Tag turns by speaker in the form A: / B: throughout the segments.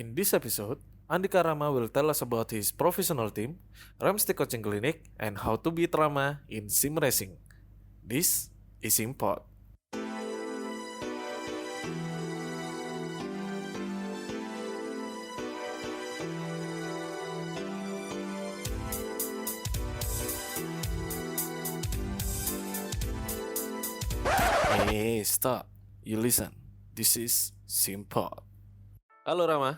A: In this episode, Andika Rama will tell us about his professional team, Ramstick Coaching Clinic, and how to beat Rama in sim racing. This is Import. Hey, stop. You listen. This is Simpod. Halo Rama.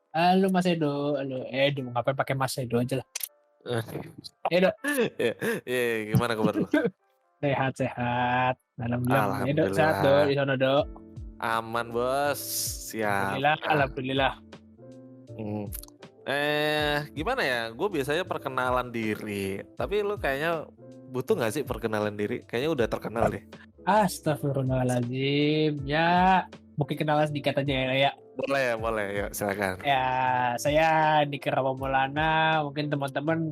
B: Halo Mas Edo, halo Edo, ngapain pakai Mas Edo aja lah. Edo,
A: Gimana kabar lu?
B: sehat. Alhamdulillah. Edo sehat
A: Alhamdulillah.
B: Do, di sana Do.
A: Aman bos. Siap.
B: Alhamdulillah.
A: Gimana ya? Gue biasanya perkenalan diri. Tapi lu kayaknya butuh nggak sih perkenalan diri? Kayaknya udah terkenal deh.
B: Astagfirullahaladzim. Ya, mungkin kenalan sedikit aja ya.
A: Boleh ya, silakan.
B: Ya, saya Dika Rama Maulana. Mungkin teman-teman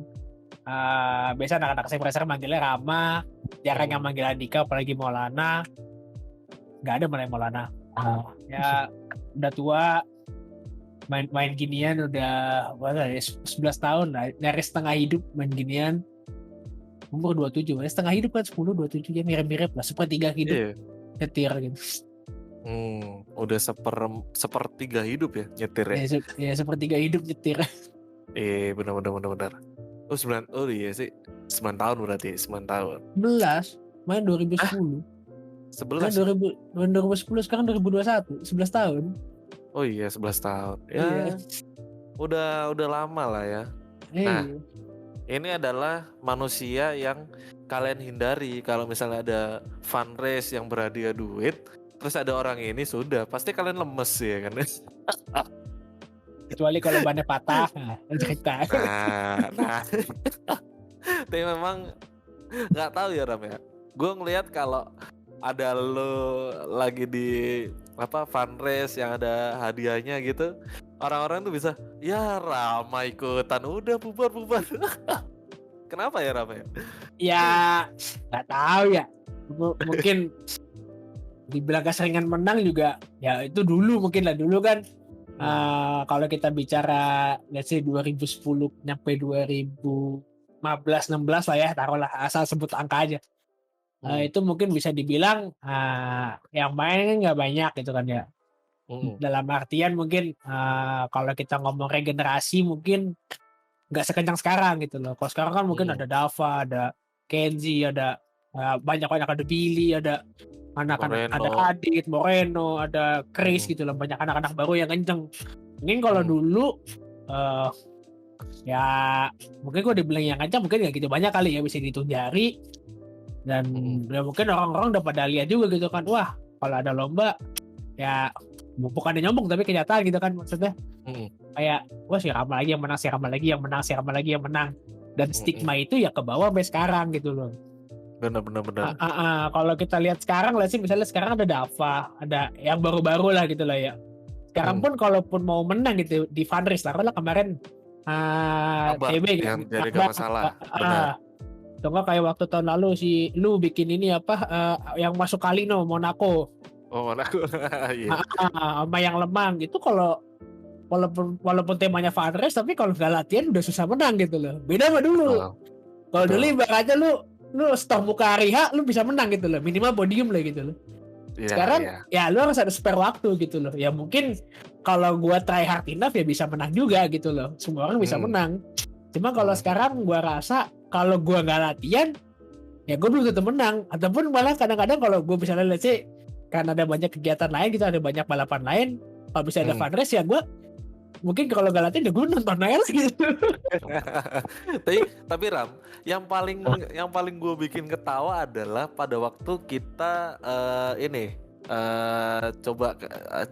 B: biasa anak-anak saya pressure manggilnya Rama. Jarang yang manggil Andika, apalagi Maulana. Nggak ada Maulana. Ya, udah tua. Main ginian udah 11 tahun lah, nyaris setengah hidup main ginian. Umur 27, setengah hidup kan 10, 27 ya mirip-mirip lah, sepertiga hidup nyetir gitu.
A: Udah sepertiga hidup ya nyetir ya?
B: Ya sepertiga hidup nyetir.
A: Benar. Oh iya sih, 9 tahun berarti, 9 tahun.
B: 11, main 2010.
A: 11?
B: Main 2010, sekarang 2021, 11 tahun.
A: Oh iya, 11 tahun. Ya,
B: Iya.
A: udah lama lah ya. Nah, ini adalah manusia yang kalian hindari. Kalau misalnya ada fun race yang berhadiah duit, terus ada orang ini, sudah pasti kalian lemes ya kan.
B: Kecuali kalau bannya patah, cerita.
A: Nah. Tapi memang nggak tahu ya Ram ya. Gue ngelihat kalau ada lo lagi di fun race yang ada hadiahnya gitu, orang-orang tuh bisa ya Rama ikutan, udah bubar. Kenapa ya Rama ya?
B: Ya nggak tahu ya, mungkin dibilang keseringan menang juga ya, itu dulu mungkin lah, dulu kan kalau kita bicara let's say 2010 nyampe 2015-16 lah ya, taruhlah asal sebut angka aja. Itu mungkin bisa dibilang yang main nggak banyak gitu kan ya. Dalam artian mungkin kalau kita ngomong regenerasi mungkin nggak sekencang sekarang gitu loh. Kalau sekarang kan mungkin ada Dava, ada Kenzi, ada banyak ada Billy, ada anak-anak, ada Adit, Moreno, ada Chris gitu loh. Banyak anak-anak baru yang kenceng. Mungkin kalau dulu ya mungkin gue dibilang yang kencang mungkin nggak gitu banyak kali ya, bisa dihitung jari. Dan ya mungkin orang-orang udah pada lihat juga gitu kan, wah kalau ada lomba ya bukannya nyombong tapi kenyataan gitu kan, maksudnya kayak wah si Rama lagi yang menang, dan stigma itu ya ke bawah sampai sekarang gitu loh.
A: Benar.
B: Kalau kita lihat sekarang lah sih, misalnya sekarang ada Dava, ada yang baru-baru lah gitu lah ya. Sekarang pun kalaupun mau menang gitu di fun race lah kemarin
A: TB gitu, yang jadi gak masalah. Benar.
B: Tunggu kayak waktu tahun lalu si lu bikin ini yang masuk Kalino Monaco.
A: Oh Monaco. Iya.
B: Sama yang Lemang itu, kalau walaupun temanya fun race tapi kalau nggak latihan udah susah menang gitu loh. Beda sama dulu. Kalau dulu ibaratnya lu stop muka hari H lu bisa menang gitu loh, minimal podium lah gitu loh. Sekarang ya lu harus ada spare waktu gitu loh. Ya mungkin kalau gua try hard enough ya bisa menang juga gitu loh. Semua orang bisa menang. Cuma kalau sekarang gua rasa kalau gue nggak latihan ya gue belum tentu menang, ataupun malah kadang-kadang kalau gue misalnya let's say karena ada banyak kegiatan lain gitu, ada banyak balapan lain, kalau bisa ada fun race ya gue mungkin kalau nggak latihan ya gue nonton aja gitu.
A: tapi Ram, yang paling gue bikin ketawa adalah pada waktu kita coba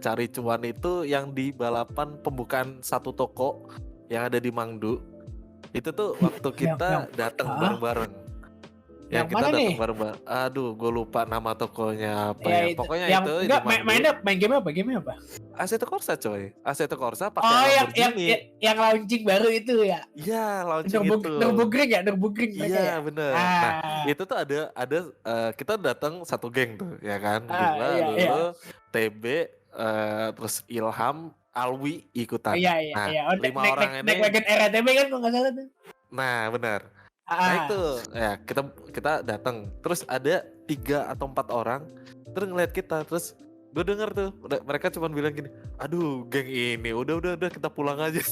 A: cari cuan itu yang di balapan pembukaan satu toko yang ada di Mangdu. Itu tuh waktu kita datang bareng-bareng. Yang kita datang bareng-bareng. Aduh, gue lupa nama tokonya apa ya. Pokoknya itu
B: main game apa?
A: Assetto Corsa coy. Assetto Corsa pakai
B: Lamborghini. Yang launching baru itu ya.
A: Iya, launching itu.
B: Nürburgring.
A: Iya, bener. Nah, itu tuh ada kita datang satu geng tuh, ya kan. Gua, lu, TB, terus Ilham, Alwi ikutan.
B: Iya.
A: Nah,
B: Oh,
A: 5 orang ini.
B: naik wagon RATP kan kalau nggak salah tuh.
A: Nah, benar. Naik
B: Ah,
A: tuh. Ya, kita datang. Terus ada 3 atau 4 orang terus ngeliat kita. Terus gue denger tuh mereka cuma bilang gini, aduh geng ini udah kita pulang aja.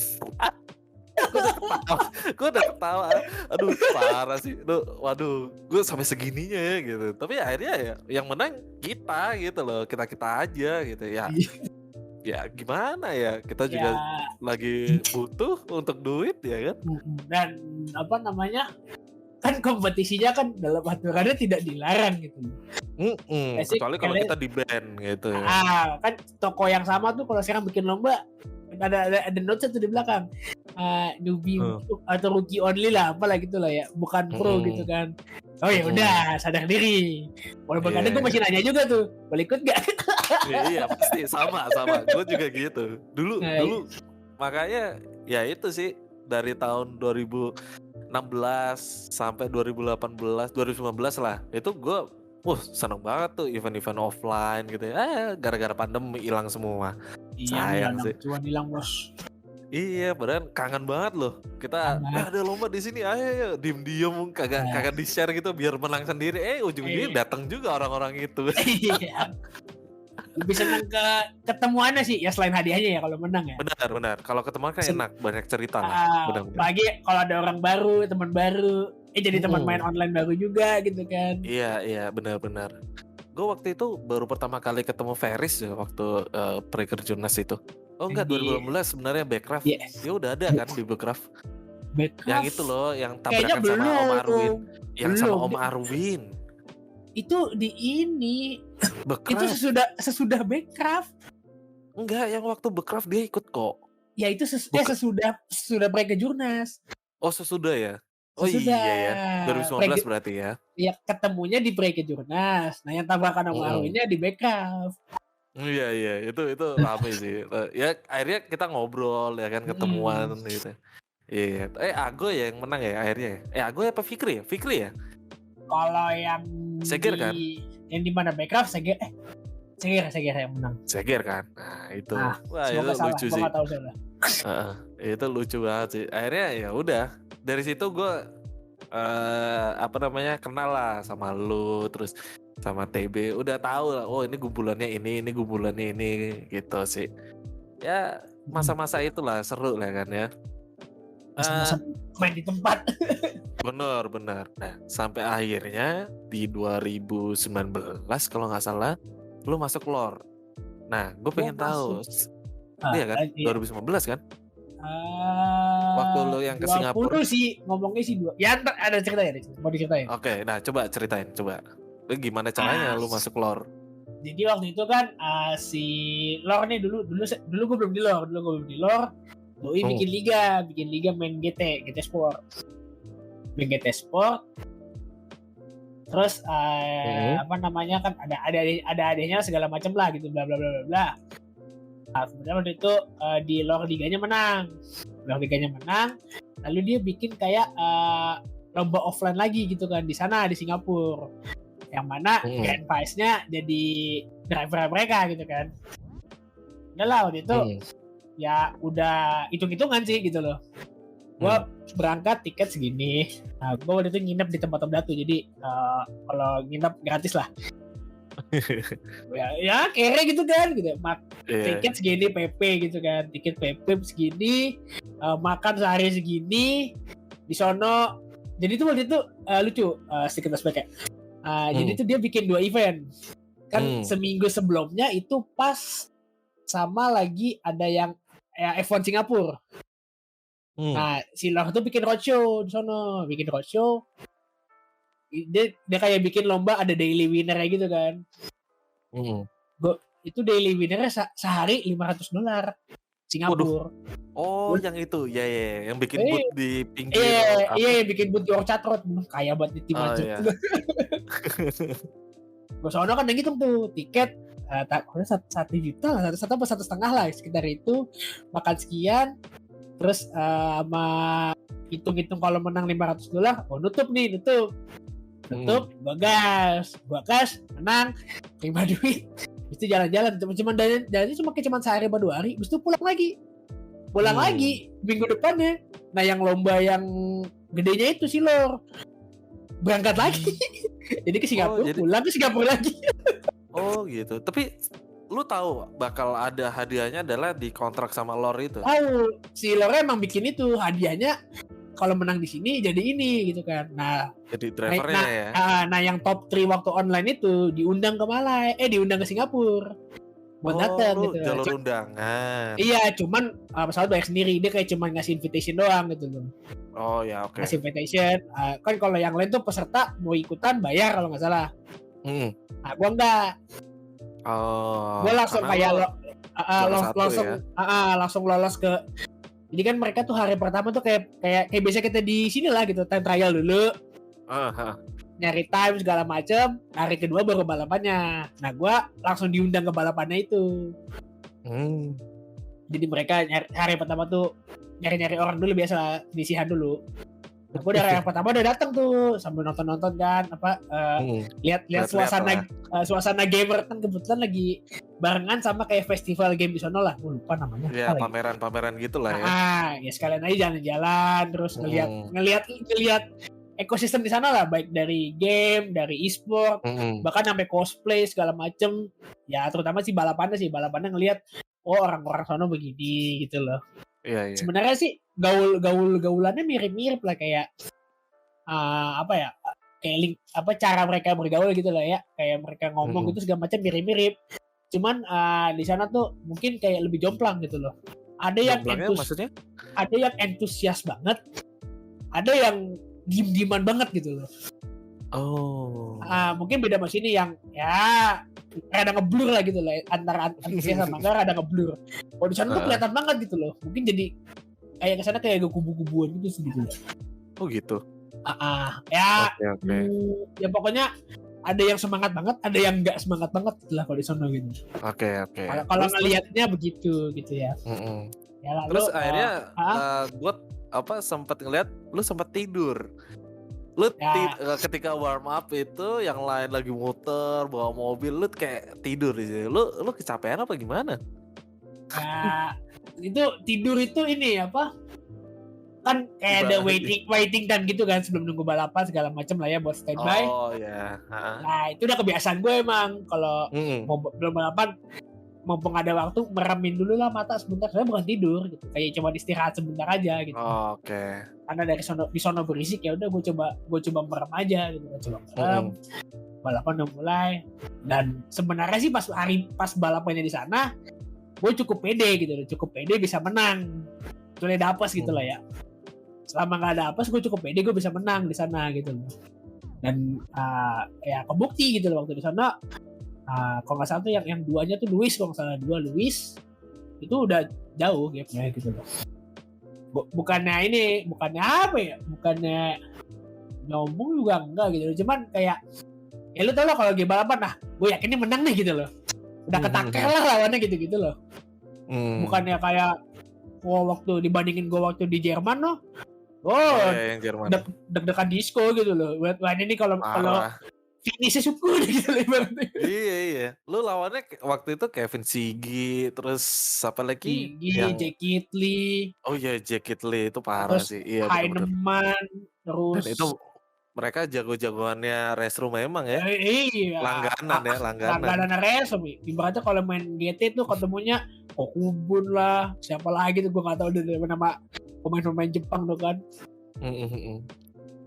A: Gue udah ketawa, aduh parah sih, waduh gue sampai segininya ya gitu. Tapi akhirnya ya yang menang kita gitu loh, kita aja gitu ya. Ya gimana ya, kita juga
B: ya.
A: lagi butuh untuk duit ya kan.
B: Dan apa namanya, kan kompetisinya kan dalam aturannya tidak dilarang gitu.
A: Kecuali kalau kita di ban gitu ya.
B: Kan toko yang sama tuh kalau sekarang bikin lomba ada notes tuh di belakang, newbie atau rookie only lah, apalah gitulah ya, bukan pro gitu kan. Oh ya udah, sadar diri. Walaupun kadang gue masih nanya juga tuh, boleh ikut gak?
A: Iya pasti sama. Gue juga gitu. Dulu makanya ya itu sih dari tahun 2016 sampai 2018, 2019 lah. Itu gue seneng banget tuh event-event offline gitu ya. Gara-gara pandemi hilang semua.
B: Iya, cuan hilang bos.
A: Iya, padahal kangen banget loh. Kita ada lomba di sini, ayo diem-diem kagak di-share gitu biar menang sendiri. Ujung-ujungnya datang juga orang-orang itu.
B: Iya. Lebih seneng ketemuannya sih ya, selain hadiahnya ya kalau menang ya.
A: Benar. Kalau ketemu kan enak, banyak cerita lah. Benar.
B: Bagi kalau ada orang baru, teman baru, jadi teman main online baru juga gitu kan.
A: Iya, benar. Gue waktu itu baru pertama kali ketemu Ferris ya waktu Pre-Kerjunas itu. Oh enggak, 2018 sebenarnya Backcraft.
B: Yes.
A: Ya udah ada kan di Backcraft. Yang itu loh, yang tabrakan sama Om Arwin. Sama Om Arwin.
B: Itu di ini.
A: Backcraft.
B: Itu sesudah Backcraft.
A: Enggak, yang waktu Backcraft dia ikut kok.
B: Ya itu sesudah Pre-Kerjunas.
A: Oh, sesudah ya? Oh
B: sesudah
A: iya ya. 2019 berarti ya.
B: Ya ketemunya di Pre-Kerjunas. Nah, yang tabrakan sama Arwinnya di Backcraft.
A: Iya, itu rame sih. Ya akhirnya kita ngobrol ya kan, ketemuan gitu. Iya. Ago ya yang menang ya akhirnya. Ago apa Fikri ya? Fikri ya?
B: Kalau yang
A: Seger kan?
B: Yang di mana Backcraft Seger yang menang.
A: Seger kan? Nah, itu. Wah, itu
B: salah,
A: lucu sih. Itu lucu banget sih. Akhirnya ya udah. Dari situ gue kenal lah sama lu, terus sama TB, udah tahu lah, oh ini gumpulannya ini gumpulannya ini gitu sih. Ya masa-masa itulah seru lah kan ya.
B: Masa main di tempat.
A: Bener. Nah sampai akhirnya di 2019 kalau nggak salah lu masuk lore. Nah gue pengen tahu. Iya kan? 2019 kan? Waktu lu yang ke Singapura.
B: 20 sih ngomongnya sih 2. Ya ada cerita ya, mau diceritain.
A: Oke, nah coba ceritain Lu gimana caranya lu masuk lore?
B: Jadi waktu itu kan si lore nih dulu gue belum di lore. Doi bikin liga main GT Sport. Main GT Sport. Terus kan ada adanya segala macam lah gitu, bla bla bla bla. Nah, kemudian waktu itu di lore liganya menang, lalu dia bikin kayak lomba offline lagi gitu kan di sana di Singapura, yang mana Grand Prize-nya jadi driver mereka gitu kan. Udah lah waktu itu ya udah hitung-hitungan sih gitu loh. Gue berangkat tiket segini, nah gue waktu itu nginep di tempat tuh, jadi kalau nginep gratis lah. ya kere gitu kan gitu. Tiket segini PP gitu kan, tiket PP segini, makan sehari segini di sono. Jadi tuh waktu itu lucu sedikit aspeknya. Jadi tuh dia bikin 2 event kan, seminggu sebelumnya itu pas sama lagi ada yang F1 Singapura. Nah si Lord tuh bikin roadshow di sono, dia kayak bikin lomba, ada daily winner gitu kan. Itu daily winnernya sehari $500 Singapura.
A: Oh, yang itu ya, yang bikin booth di pinggir.
B: Iya, bikin booth di Orchard Road. Kaya banget di tim aja. Gue soalnya kan yang gitu tuh tiket $1 juta lah, $1,5 lah sekitar itu, makan sekian, terus sama hitung-hitung kalau menang $500, nutup. Gua gas, menang, terima duit, Habis itu jalan-jalan, cuma jalannya cuma sehari apa 2 hari, habis itu pulang lagi minggu depannya. Nah yang lomba yang gedenya itu sih Lor, berangkat lagi. Jadi ke Singapura, pulang ke Singapura lagi.
A: Oh gitu. Tapi lu tahu bakal ada hadiahnya adalah di kontrak sama Lor itu?
B: Tahu, si Lor emang bikin itu hadiahnya. Kalau menang di sini jadi ini gitu kan. Nah,
A: jadi drivernya ya.
B: Nah yang top 3 waktu online itu diundang ke diundang ke Singapura. Buat datang gitu.
A: Jalur undangan.
B: Iya, cuman pesawat bayar sendiri. Dia kayak cuman ngasih invitation doang gitu loh.
A: Oh ya, oke.
B: Ngasih invitation. Kan kalau yang lain tuh peserta mau ikutan bayar kalau nggak salah. Nah, gua enggak. Gua langsung kayak langsung lolos ke. Jadi kan mereka tuh hari pertama tuh kayak biasa kita di sini lah gitu, time trial dulu. Nyari time segala macem. Hari kedua baru balapannya. Nah gue langsung diundang ke balapannya itu. Jadi mereka hari pertama tuh nyari orang dulu, biasa penyisihan dulu. Nah, gue dari hari pertama udah datang tuh sambil nonton kan lihat suasana gamer kan, kebetulan lagi barengan sama kayak festival game di sono lah, gue lupa namanya.
A: Ya pameran gitu lah ya.
B: Ya sekalian aja jalan-jalan terus ngelihat ekosistem di sana lah, baik dari game, dari e-sport, bahkan sampai cosplay segala macem. Ya terutama sih balapannya ngelihat orang-orang sana begini gitu loh.
A: Iya.
B: Sebenarnya sih gaulannya mirip-mirip lah, kayak kayak cara mereka bergaul gitu lah ya, kayak mereka ngomong gitu segala macam mirip-mirip. Cuman di sana tuh mungkin kayak lebih jomplang gitu loh. Ada yang entusias banget, ada yang diem-dieman banget gitu loh. Mungkin beda sama sini yang ya rada ngeblur lah gitu lah, antara antusias sama enggak rada ngeblur. Kalau di sana tuh kelihatan banget gitu loh. Mungkin jadi kayak kesana kayak kubu-kubuan gitu sih gitu.
A: Oh gitu.
B: Ya. Okay. Ya pokoknya ada yang semangat banget, ada yang enggak semangat banget gitu lah kalau di sana gitu.
A: Oke.
B: Kalau ngelihatnya begitu gitu ya.
A: Ya lalu, terus akhirnya gue sempat ngeliat lu sempat tidur. Lu ketika warm up itu yang lain lagi muter bawa mobil, lu kayak tidur di sini. Lu kecapean apa gimana?
B: Itu tidur itu ini kan kayak ada waiting time gitu kan sebelum nunggu balapan segala macam lah ya buat standby.
A: Oh ya.
B: Nah itu udah kebiasaan gue emang kalau belum balapan, mumpung ada waktu meremin dulu lah mata sebentar, saya bukan tidur gitu, kayak cuma istirahat sebentar aja gitu.
A: Oke.
B: Karena dari sono berisik, ya udah gue coba merem aja gitu, merem. Balapan udah mulai, dan sebenarnya sih pas balapannya di sana gue cukup pede bisa menang, kecuali ada apes gitu lah ya. Selama nggak ada apes gue cukup pede gue bisa menang di sana gitu loh. Dan ya kebukti gitu loh waktu di sana. Kalau nggak salah tuh yang duanya tuh Lewis, kalau nggak salah Lewis itu udah jauh gapnya gitu loh. Bukannya nyombong juga enggak gitu, cuman kayak ya lu tau lah kalau game balapan, gue yakin ini menang nih gitu loh, udah ketaker lah lawannya gitu loh. Bukannya kayak waktu dibandingin gue waktu di Jerman loh, deg-degan disco gitu loh. Wah ini kalau finishnya syukur gitu loh.
A: Iya. Lu lawannya waktu itu Kevin Siggy, terus apa lagi?
B: Jack Lee.
A: Oh iya, Jack Lee itu parah
B: terus
A: sih. Iya,
B: Heinemann, terus.
A: Dan itu mereka jago-jagoannya Restroom memang ya.
B: Iya. Langganan Restroom. Ibaratnya kalau main GT tuh ketemunya Kokubun lah, siapa lagi tuh gue nggak tahu udah nama pemain-pemain Jepang tuh kan.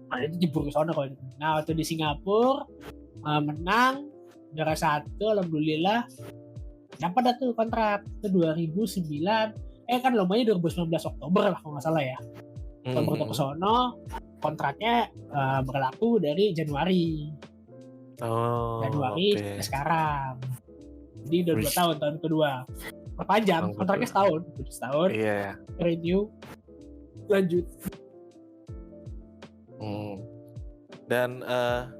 B: Itu jebur ke sana kalau itu. Nah waktu di Singapura menang juara 1, alhamdulillah dapat tuh kontrak itu 2009, kan lombanya 2019 Oktober lah kalau nggak salah ya. Oktober ke sono, kontraknya berlaku dari Januari ke sekarang, jadi udah 2 tahun kedua perpanjang kontraknya setahun.
A: Iya.
B: Renew lanjut.
A: Dan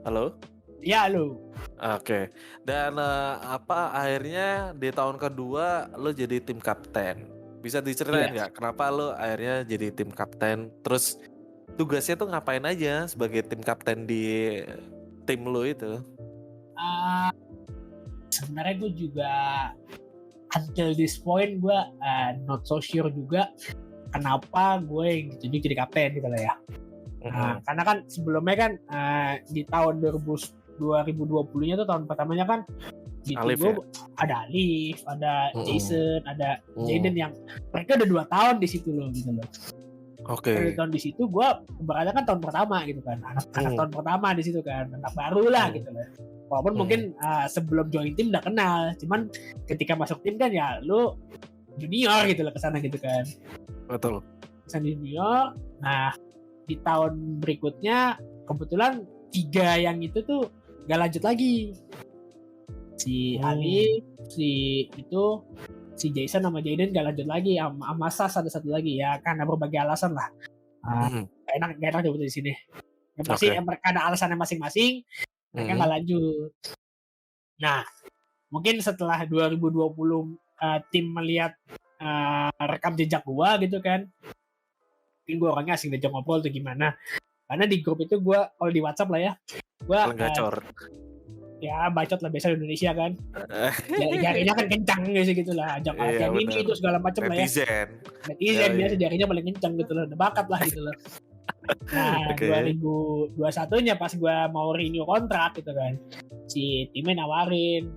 A: halo?
B: Ya halo.
A: Oke. Dan akhirnya di tahun kedua lo jadi tim kapten. Bisa diceritain nggak kenapa lo akhirnya jadi tim kapten? Terus tugasnya tuh ngapain aja sebagai tim kapten di tim lo itu?
B: sebenarnya gue juga until this point gue not so sure juga kenapa gue yang ditunjuk jadi kapten gitu lah ya. Karena kan sebelumnya kan di tahun 2020-nya tuh tahun pertamanya kan di
A: Alif
B: tim gue
A: ya?
B: ada Alif, ada Jason, ada Jaden yang mereka udah 2 tahun di situ loh gitu loh.
A: Oke.
B: Tahun di situ gue berada kan tahun pertama gitu kan, anak tahun pertama di situ kan, anak baru lah gitu loh. Walaupun mungkin sebelum join tim udah kenal, cuman ketika masuk tim kan ya lu junior gitu loh kesana gitu kan.
A: Betul.
B: Kesana junior. Nah di tahun berikutnya kebetulan 3 yang itu tuh gak lanjut lagi. Si Ali, si Jason sama Jaden gak lanjut lagi, sama Sas ada satu lagi ya karena berbagai alasan lah. Gak enak jawab di sini. Yang pasti mereka ada alasannya masing-masing, mereka gak lanjut. Nah, mungkin setelah 2020 tim melihat rekam jejak gua gitu kan, mungkin gua orangnya asing diajak ngobrol tuh gimana. Karena di grup itu gua kalau di WhatsApp lah ya, gua
A: gacor.
B: Ya bacot lah biasa di Indonesia kan. Jarinya kan kencang gitu lah, ajak latihan ini itu segala macam lah ya. Netizen biasa jarinya paling kencang gitu loh, udah bakat lah gitu loh. Nah 2021-nya pas gue mau renew kontrak gitu kan, si timnya nawarin,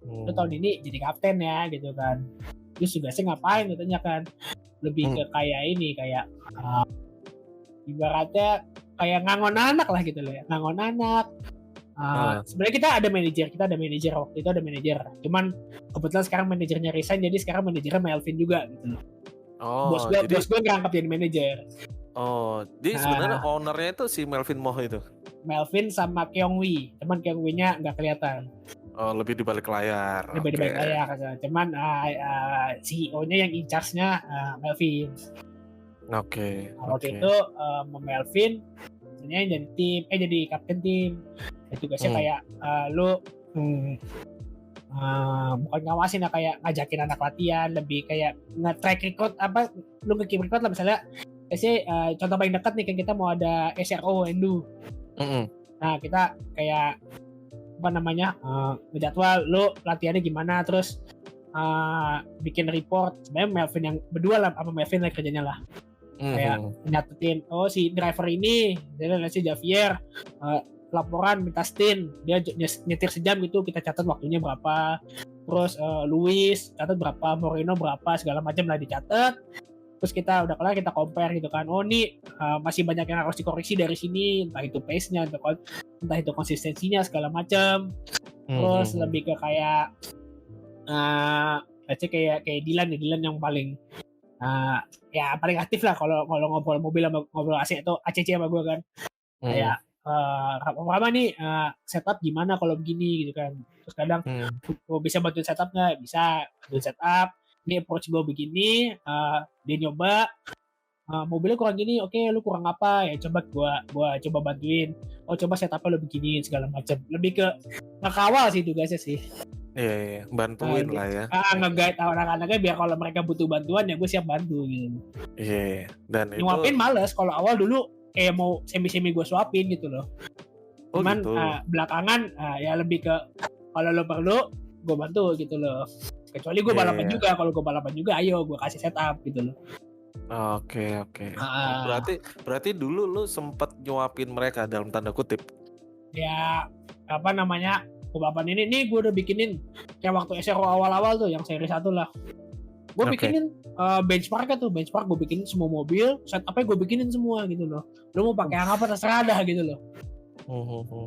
B: lu tahun ini jadi kapten ya gitu kan. Terus tugasnya ngapain katanya kan, lebih ke kayak ini, kayak ibaratnya kayak ngangon anak lah gitu loh ya, ngangon anak. Sebenarnya kita ada manajer waktu itu ada manajer, cuman kebetulan sekarang manajernya resign, jadi sekarang manajernya Melvin juga gitu loh. Bos gue ngerangkap jadi manajer.
A: Jadi sebenarnya ownernya itu si Melvin Moh itu.
B: Melvin sama Keong Wee, cuman Keong Wee-nya nggak kelihatan.
A: Lebih di balik layar.
B: Lebih di balik layar, cuman CEO-nya yang in charge-nya Melvin. Waktu itu Melvin jadi tim, jadi kapten tim. Tugasnya kayak lu bukan ngawasin ya, kayak ngajakin anak latihan, lebih kayak nge-track record lu nge-keep record lah misalnya. Contoh paling dekat nih kan kita mau ada SRO Endu. Nah kita kayak ngejadwal lu latihannya gimana, terus bikin report. Sebenarnya Melvin yang berdua lah sama Melvin lah kerjanya lah. Kayak nyatetin, si driver ini dia si Javier laporan minta stint, dia nyetir sejam gitu, kita catat waktunya berapa. Terus Luis catat berapa, Moreno berapa, segala macam lah dicatat. Terus kita udah kelar, kita compare gitu kan, nih masih banyak yang harus dikoreksi dari sini, entah itu pace-nya, entah itu konsistensinya, segala macam. Terus lebih ke kayak kayak Dylan yang paling ya paling aktif lah kalau ngobrol mobil sama ngobrol AC atau ACC sama gue kan. Kayak apa nih setup gimana kalau begini gitu kan. Terus kadang bisa bantuin setup nggak? Bisa bantuin setup. Ini approach gue begini, dia nyoba mobilnya kurang gini, oke lu kurang apa ya, coba gua coba bantuin. Coba setupnya lu begini segala macam. Lebih ke ngekawal sih tugasnya sih.
A: Iya, bantuin lah ya.
B: Nge-guide anak-anaknya biar kalau mereka butuh bantuan ya gue siap bantu gitu.
A: Iya, dan
B: nyuapin itu males. Kalau awal dulu kayak mau semi-semi gue suapin gitu loh. Cuman gitu. Belakangan ya lebih ke kalau lo perlu gue bantu gitu loh. Kecuali gue balapan juga, kalau gue balapan juga ayo gue kasih setup gitu loh.
A: Oke. Berarti dulu lu sempet nyuapin mereka dalam tanda kutip.
B: Ya balapan ini nih gue udah bikinin kayak waktu SRO awal-awal tuh yang seri 1 lah. Gue bikinin benchmarknya tuh, benchmark gue bikinin semua mobil, setupnya gue bikinin semua gitu loh. Lu mau pakai apa terserah dah gitu loh.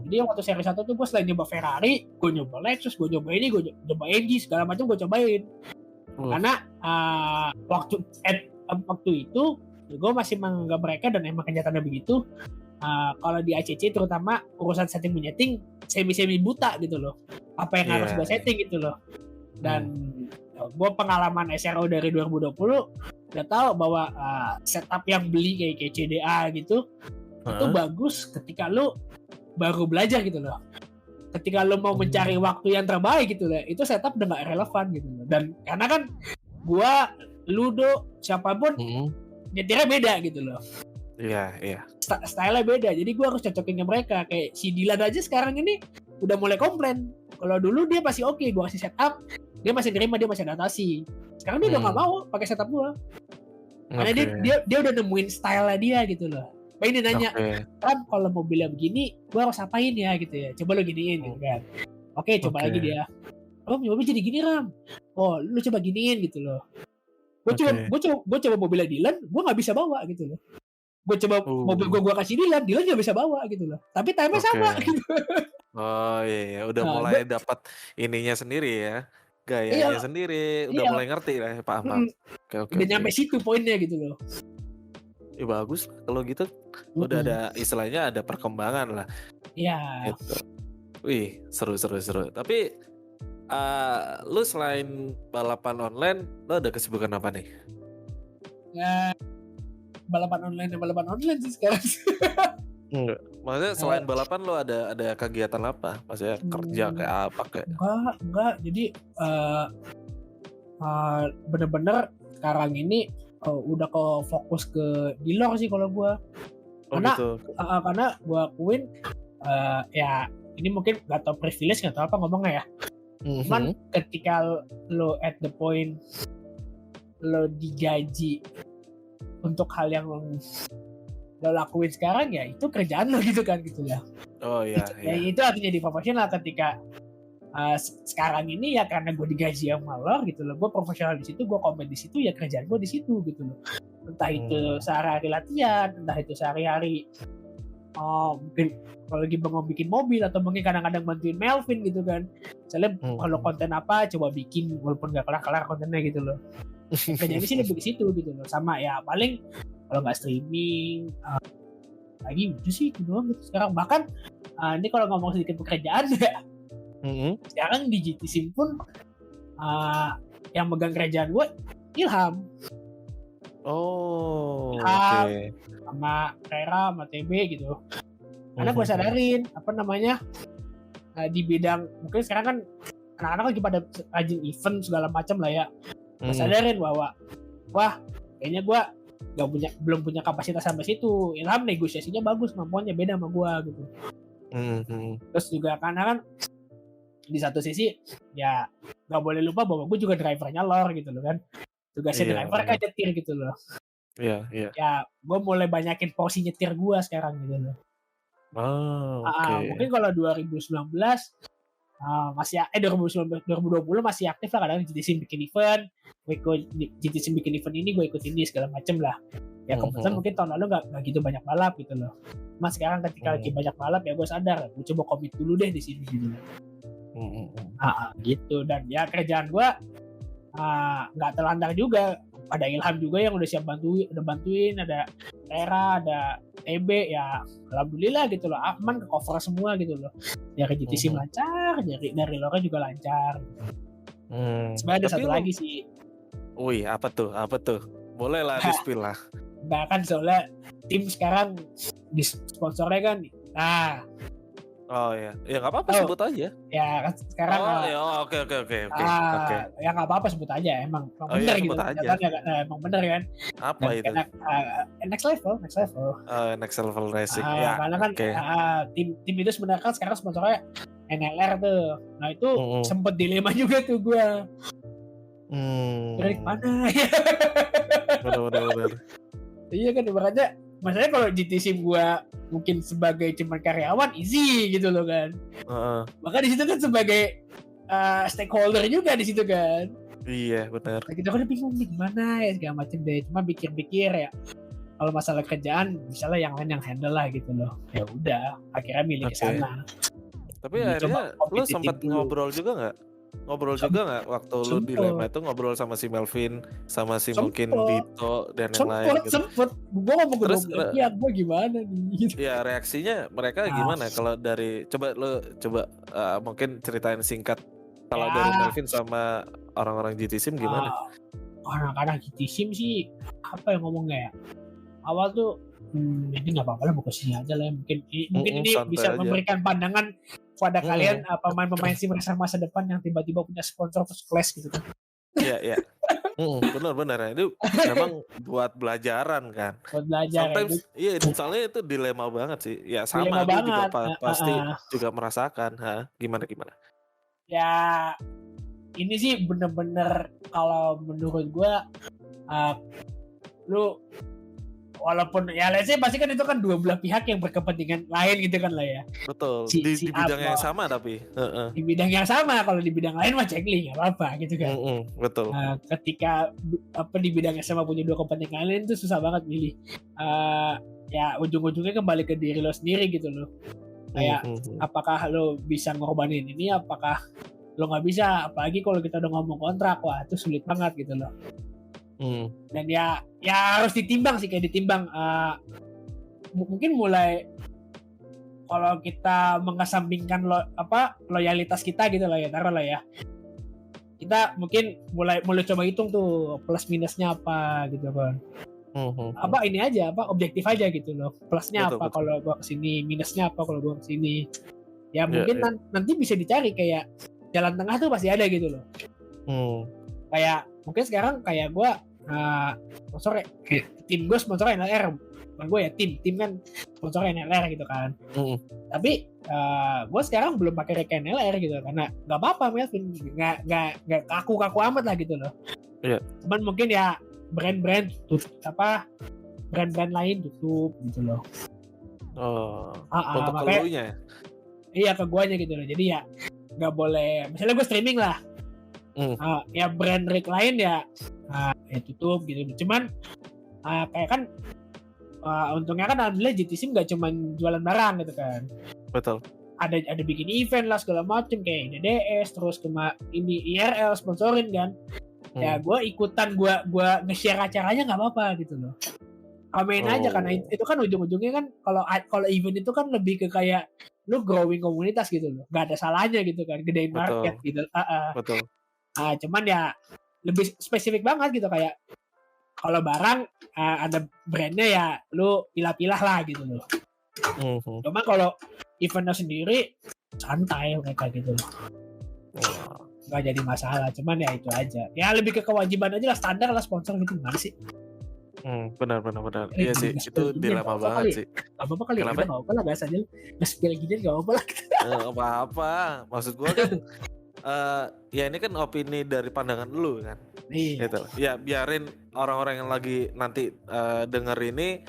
B: Jadi waktu seri 1 tuh gue selain nyoba Ferrari, gue nyoba Lexus, gue nyoba ini, gue nyoba MG, segala macam gue cobain. Karena waktu itu gue masih menganggap mereka, dan emang kenyataannya begitu, kalau di ACC terutama urusan setting menyeting semi buta gitu loh. Apa yang harus gue setting gitu loh. Dan gue pengalaman SRO dari 2020 udah tahu bahwa setup yang beli kayak CDA gitu itu bagus ketika lu baru belajar gitu loh. Ketika lu mau mencari waktu yang terbaik gitu loh, itu setup udah gak relevan gitu loh. Dan karena kan gue, Ludo, siapapun nyetirnya beda gitu loh.
A: Iya.
B: Style-nya beda, jadi gue harus cocokin ke mereka. Kayak si Dylan aja sekarang ini udah mulai komplain. Kalau dulu dia masih oke, gue kasih setup, dia masih nerima, dia masih adaptasi. Sekarang dia udah nggak mau pakai setup gue, karena dia udah nemuin style dia gitu loh. Paling dia nanya, Ram kalau mobilnya begini, gue harus apain ya gitu ya? Coba lo giniin gitu kan. Oke, coba lagi dia. Ram, mobil jadi gini Ram. Oh, lu coba giniin gitu loh. Gue coba mobilnya Dylan, gue nggak bisa bawa gitu loh. Gue coba mobil gue kasih Dylan nggak bisa bawa gitu loh. Tapi time-nya sama gitu.
A: Oh iya, udah mulai dapat ininya sendiri ya, gayanya sendiri, udah mulai ngerti lah Pak Ahmad.
B: Udah nyampe situ poinnya gitu loh.
A: Ya bagus kalau gitu, udah ada istilahnya ada perkembangan lah.
B: Iya.
A: Gitu. Wih, seru. Tapi lu selain balapan online, lu ada kesibukan apa nih?
B: Ya, balapan online sih sekarang.
A: Enggak. Maksudnya selain balapan lu ada kegiatan apa? Maksudnya kerja kayak apa kayak?
B: Enggak. Jadi bener-bener sekarang ini udah ke fokus ke dealer sih kalau gue. Karena gue akuin ya ini mungkin gak tau privilege gak tau apa ngomongnya ya. Cuman ketika lo at the point lo digaji untuk hal yang lo lakuin sekarang, ya itu kerjaan lo gitu kan gitu ya.
A: Oh iya.
B: Itu artinya di profesional ketika sekarang ini ya karena gue digaji yang malor gitu loh, gue profesional di situ, gue kompet di situ, ya kerjaan gue di situ gitu loh. Entah itu sehari-hari latihan, entah itu sehari-hari mungkin kalau lagi mau bikin mobil, atau mungkin kadang-kadang bantuin Melvin gitu kan. Misalnya kalau konten apa coba bikin walaupun gak kelar-kelar kontennya gitu loh. Kerjaan di sini lebih ke situ gitu loh. Sama ya paling kalau nggak streaming lagi itu sih gitu doang gitu sekarang. Bahkan ini kalau ngomong sedikit pekerjaan ya, sekarang di GT Sim pun yang megang kerjaan gue Ilham.
A: Oke.
B: Sama Rera, sama TB gitu. Karena gue sadarin di bidang mungkin sekarang kan anak-anak lagi pada rajin event segala macam lah ya. Gue sadarin bahwa kayaknya gue belum punya kapasitas sampai situ. Ilham negosiasinya bagus, kemampuannya beda sama gue gitu. Terus juga karena kan di satu sisi ya nggak boleh lupa bahwa gue juga drivernya lor gitu loh kan. Tugasnya driver kan nyetir gitu loh.
A: Iya.
B: Ya gue mulai banyakin porsi nyetir gue sekarang gitu loh. Mungkin kalau 2019 masih 2020 masih aktif lah, kadang GT Sim bikin event, gue ikut GT Sim bikin event ini, gue ikut ini segala macem lah. Ya kebetulan mungkin tahun lalu nggak gitu banyak balap gitu loh. Mas sekarang ketika lagi banyak balap ya gue sadar, gue coba komit dulu deh di sini gitu loh. Gitu. Dan ya kerjaan gue nggak terlantar juga. Ada Ilham juga yang udah siap bantuin, ada Era, ada TB, ya alhamdulillah gitu loh, aman ke cover semua gitu loh. Dari GT Sim lancar, dari Lore juga lancar. Sebenarnya ada satu lagi sih.
A: Wih, apa tuh? Boleh lah di-spill lah.
B: Nah kan soalnya tim sekarang di sponsornya kan,
A: oh ya nggak apa-apa, sebut aja.
B: Ya kan sekarang.
A: Oke.
B: Ya nggak apa-apa, sebut aja. Emang bener gitu. Emang bener kan.
A: Apa itu?
B: Next level.
A: Next level racing.
B: Karena kan tim itu sebenarnya kan sekarang sponsornya NLR tuh. Nah itu sempet dilema juga tuh gue. Dari mana?
A: Bener.
B: Iya kan, ibaratnya masalahnya kalau GT Sim gue mungkin sebagai cuman karyawan easy gitu loh kan. Maka di situ kan sebagai stakeholder juga di situ kan.
A: Iya benar.
B: Nah, kita kan bingung nih gimana ya segala macam deh. Cuma pikir-pikir ya, kalau masalah kerjaan misalnya yang lain yang handle lah gitu loh. Ya udah, akhirnya milih ke sana.
A: Tapi akhirnya lu sempat ngobrol juga nggak? Waktu lu dilema itu, ngobrol sama si Melvin, sama si mungkin Dito dan yang lain gitu.
B: Sempet. Gue ngomong ke gue gimana nih?
A: Ya reaksinya mereka gimana? Kalau dari coba mungkin ceritain singkat kalau dari Melvin sama orang-orang GT Sim gimana?
B: Orang-orang GT Sim sih apa yang ngomongnya ya? Awal tuh ini nggak apa-apa lah, buka sini aja lah. Mungkin ini bisa memberikan pandangan pada kalian pemain-pemain sim racer masa depan yang tiba-tiba punya sponsor first class gitu kan.
A: Iya. Benar. Itu memang buat belajaran kan.
B: Buat belajar.
A: Sometimes misalnya itu dilema banget sih. Ya sama, aku juga pasti juga merasakan. Gimana?
B: ya ini sih bener-bener kalau menurut gue lu walaupun ya let's say pasti kan itu kan dua belah pihak yang berkepentingan lain gitu kan lah ya.
A: Betul. Di bidang yang sama tapi.
B: Di bidang yang sama, kalau di bidang lain mah cekli nggak apa-apa gitu kan.
A: Betul.
B: Ketika di bidang yang sama punya dua kepentingan lain itu susah banget milih. Ya ujung-ujungnya kembali ke diri lo sendiri gitu loh. Kayak apakah lo bisa ngorbanin ini, apakah lo nggak bisa, apalagi kalau kita udah ngomong kontrak, wah itu sulit banget gitu loh. Dan ya harus ditimbang sih, kayak ditimbang mungkin mulai kalau kita mengesampingkan loyalitas kita gitu lah ya, taruh lah ya, kita mungkin mulai coba hitung tuh plus minusnya apa gitu kan. Apa ini aja, apa objektif aja gitu loh, plusnya betul, apa kalau gua kesini, minusnya apa kalau gua kesini. Ya mungkin nanti bisa dicari kayak jalan tengah tuh pasti ada gitu loh. Kayak mungkin sekarang kayak gua sponsor tim gue sponsor NLR, bukan gue ya, tim kan sponsor NLR gitu kan. Tapi gue sekarang belum pakai rek NLR gitu karena nggak apa-apa Melvin, nggak kaku amat lah gitu loh. Cuman mungkin ya brand lain tutup gitu loh.
A: Untuk keluarnya.
B: Iya, ke guanya gitu loh. Jadi ya nggak boleh, misalnya gue streaming lah, ya brand rig lain ya tutup gitu. Cuman kayak kan untungnya kan alhamdulillah GTC nggak cuma jualan barang gitu kan.
A: Betul.
B: Ada bikin event lah segala macem kayak DDS, terus ini IRL sponsorin kan. Ya gue ikutan, gue nge-share acaranya nggak apa-apa gitu loh. Amin aja, karena itu kan ujung-ujungnya kan kalau event itu kan lebih ke kayak lu growing komunitas gitu loh. Gak ada salahnya gitu kan, gedein market gitu.
A: Betul.
B: Cuman ya lebih spesifik banget gitu, kayak kalau barang ada brandnya ya lu pilah-pilah lah gitu loh. Cuma kalau eventnya sendiri santai mereka gitu loh. Gak jadi masalah, cuman ya itu aja. Ya lebih ke kewajiban aja lah, standar lah sponsor gitu, gimana sih?
A: Benar. Iya sih, itu dilema banget sih.
B: Gak apa-apa kali, gak apa-apa lah, gas aja. Nge-spill gini gak apa-apa lah.
A: Gak apa-apa, maksud gue kan ya ini kan opini dari pandangan lu kan. Gitu. Ya biarin orang-orang yang lagi nanti denger ini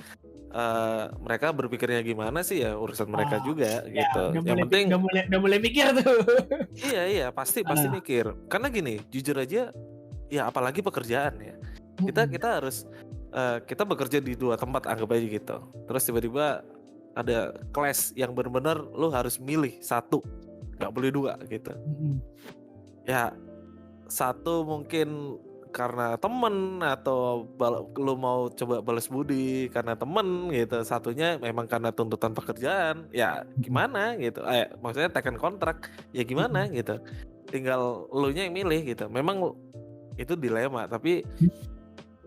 A: mereka berpikirnya gimana sih, ya urusan mereka juga gitu. Yang penting
B: udah mulai mikir tuh.
A: Iya pasti mikir. Karena gini, jujur aja ya, apalagi pekerjaan ya. Kita harus kita bekerja di 2 tempat anggap aja gitu. Terus tiba-tiba ada clash yang benar-benar lu harus milih satu, nggak boleh 2 gitu. Ya satu mungkin karena temen, atau lu mau coba balas budi karena temen gitu. Satunya memang karena tuntutan pekerjaan. Ya gimana gitu. Maksudnya tekan kontrak. Ya gimana gitu. Tinggal lu nya yang milih gitu. Memang itu dilema, tapi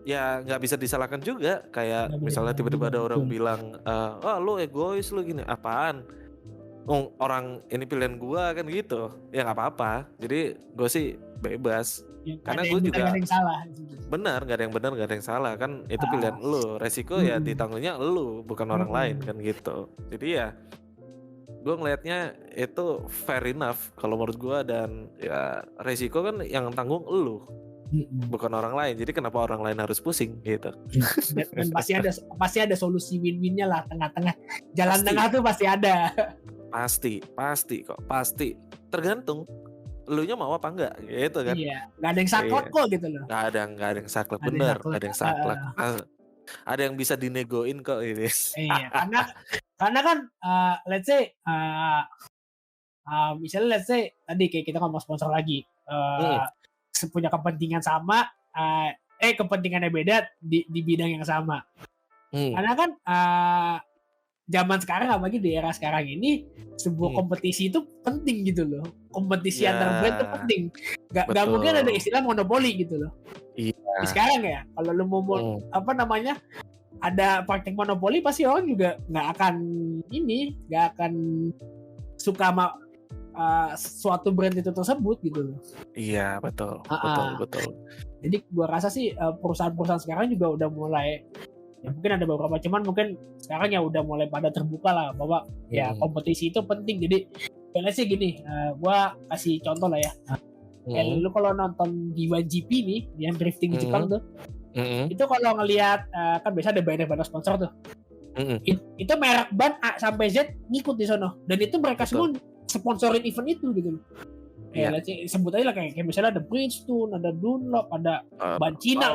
A: ya nggak bisa disalahkan juga. Kayak misalnya tiba-tiba ada orang bilang, lu egois lu gini. Apaan? Orang ini pilihan gua kan gitu. Ya nggak apa-apa. Jadi gue sih bebas. Karena gue juga
B: gak ada yang salah.
A: Benar, gak ada yang benar, gak ada yang salah kan. Itu pilihan lu. Resiko ya ditanggungnya lu, bukan orang lain kan gitu. Jadi ya gue ngelihatnya itu fair enough kalau menurut gue. Dan ya resiko kan yang tanggung lu, bukan orang lain. Jadi kenapa orang lain harus pusing gitu.
B: Dan pasti ada solusi win-winnya lah, tengah-tengah. Jalan tengah tuh pasti ada.
A: Pasti kok, pasti. Tergantung elunya mau apa enggak gitu kan.
B: Iya, gak ada yang saklek kok gitu loh.
A: Gak ada yang saklek, bener. Gak ada yang saklek. Ada yang bisa dinegoin kok ini.
B: Iya, karena kan let's say misalnya let's say tadi kayak kita ngomong sponsor lagi, punya kepentingan sama, kepentingannya beda di bidang yang sama. Karena kan zaman sekarang, apalagi di era sekarang ini, sebuah kompetisi itu penting gitu loh. Kompetisi antar brand itu penting. Gak mungkin ada istilah monopoli gitu loh. Di sekarang ya, kalau lu mau ada praktek monopoli, pasti orang juga nggak akan suka sama suatu brand itu tersebut gitu loh.
A: Iya, betul.
B: Jadi gua rasa sih perusahaan-perusahaan sekarang juga udah mulai, ya mungkin ada beberapa, cuman mungkin sekarang ya udah mulai pada terbuka lah bahwa ya kompetisi itu penting. Jadi Kayaknya sih gini, gue kasih contoh lah ya. Kayak lu kalau nonton di 1GP nih, yang drifting di Jepang tuh, itu kalau ngelihat kan biasa ada banner sponsor tuh. Itu merek ban A sampai Z ngikut di sono, dan itu mereka semua sponsorin event itu gitu loh. Ya, sebut aja lah kayak misalnya ada Bridgestone, ada Dunlop, ada ban Cina,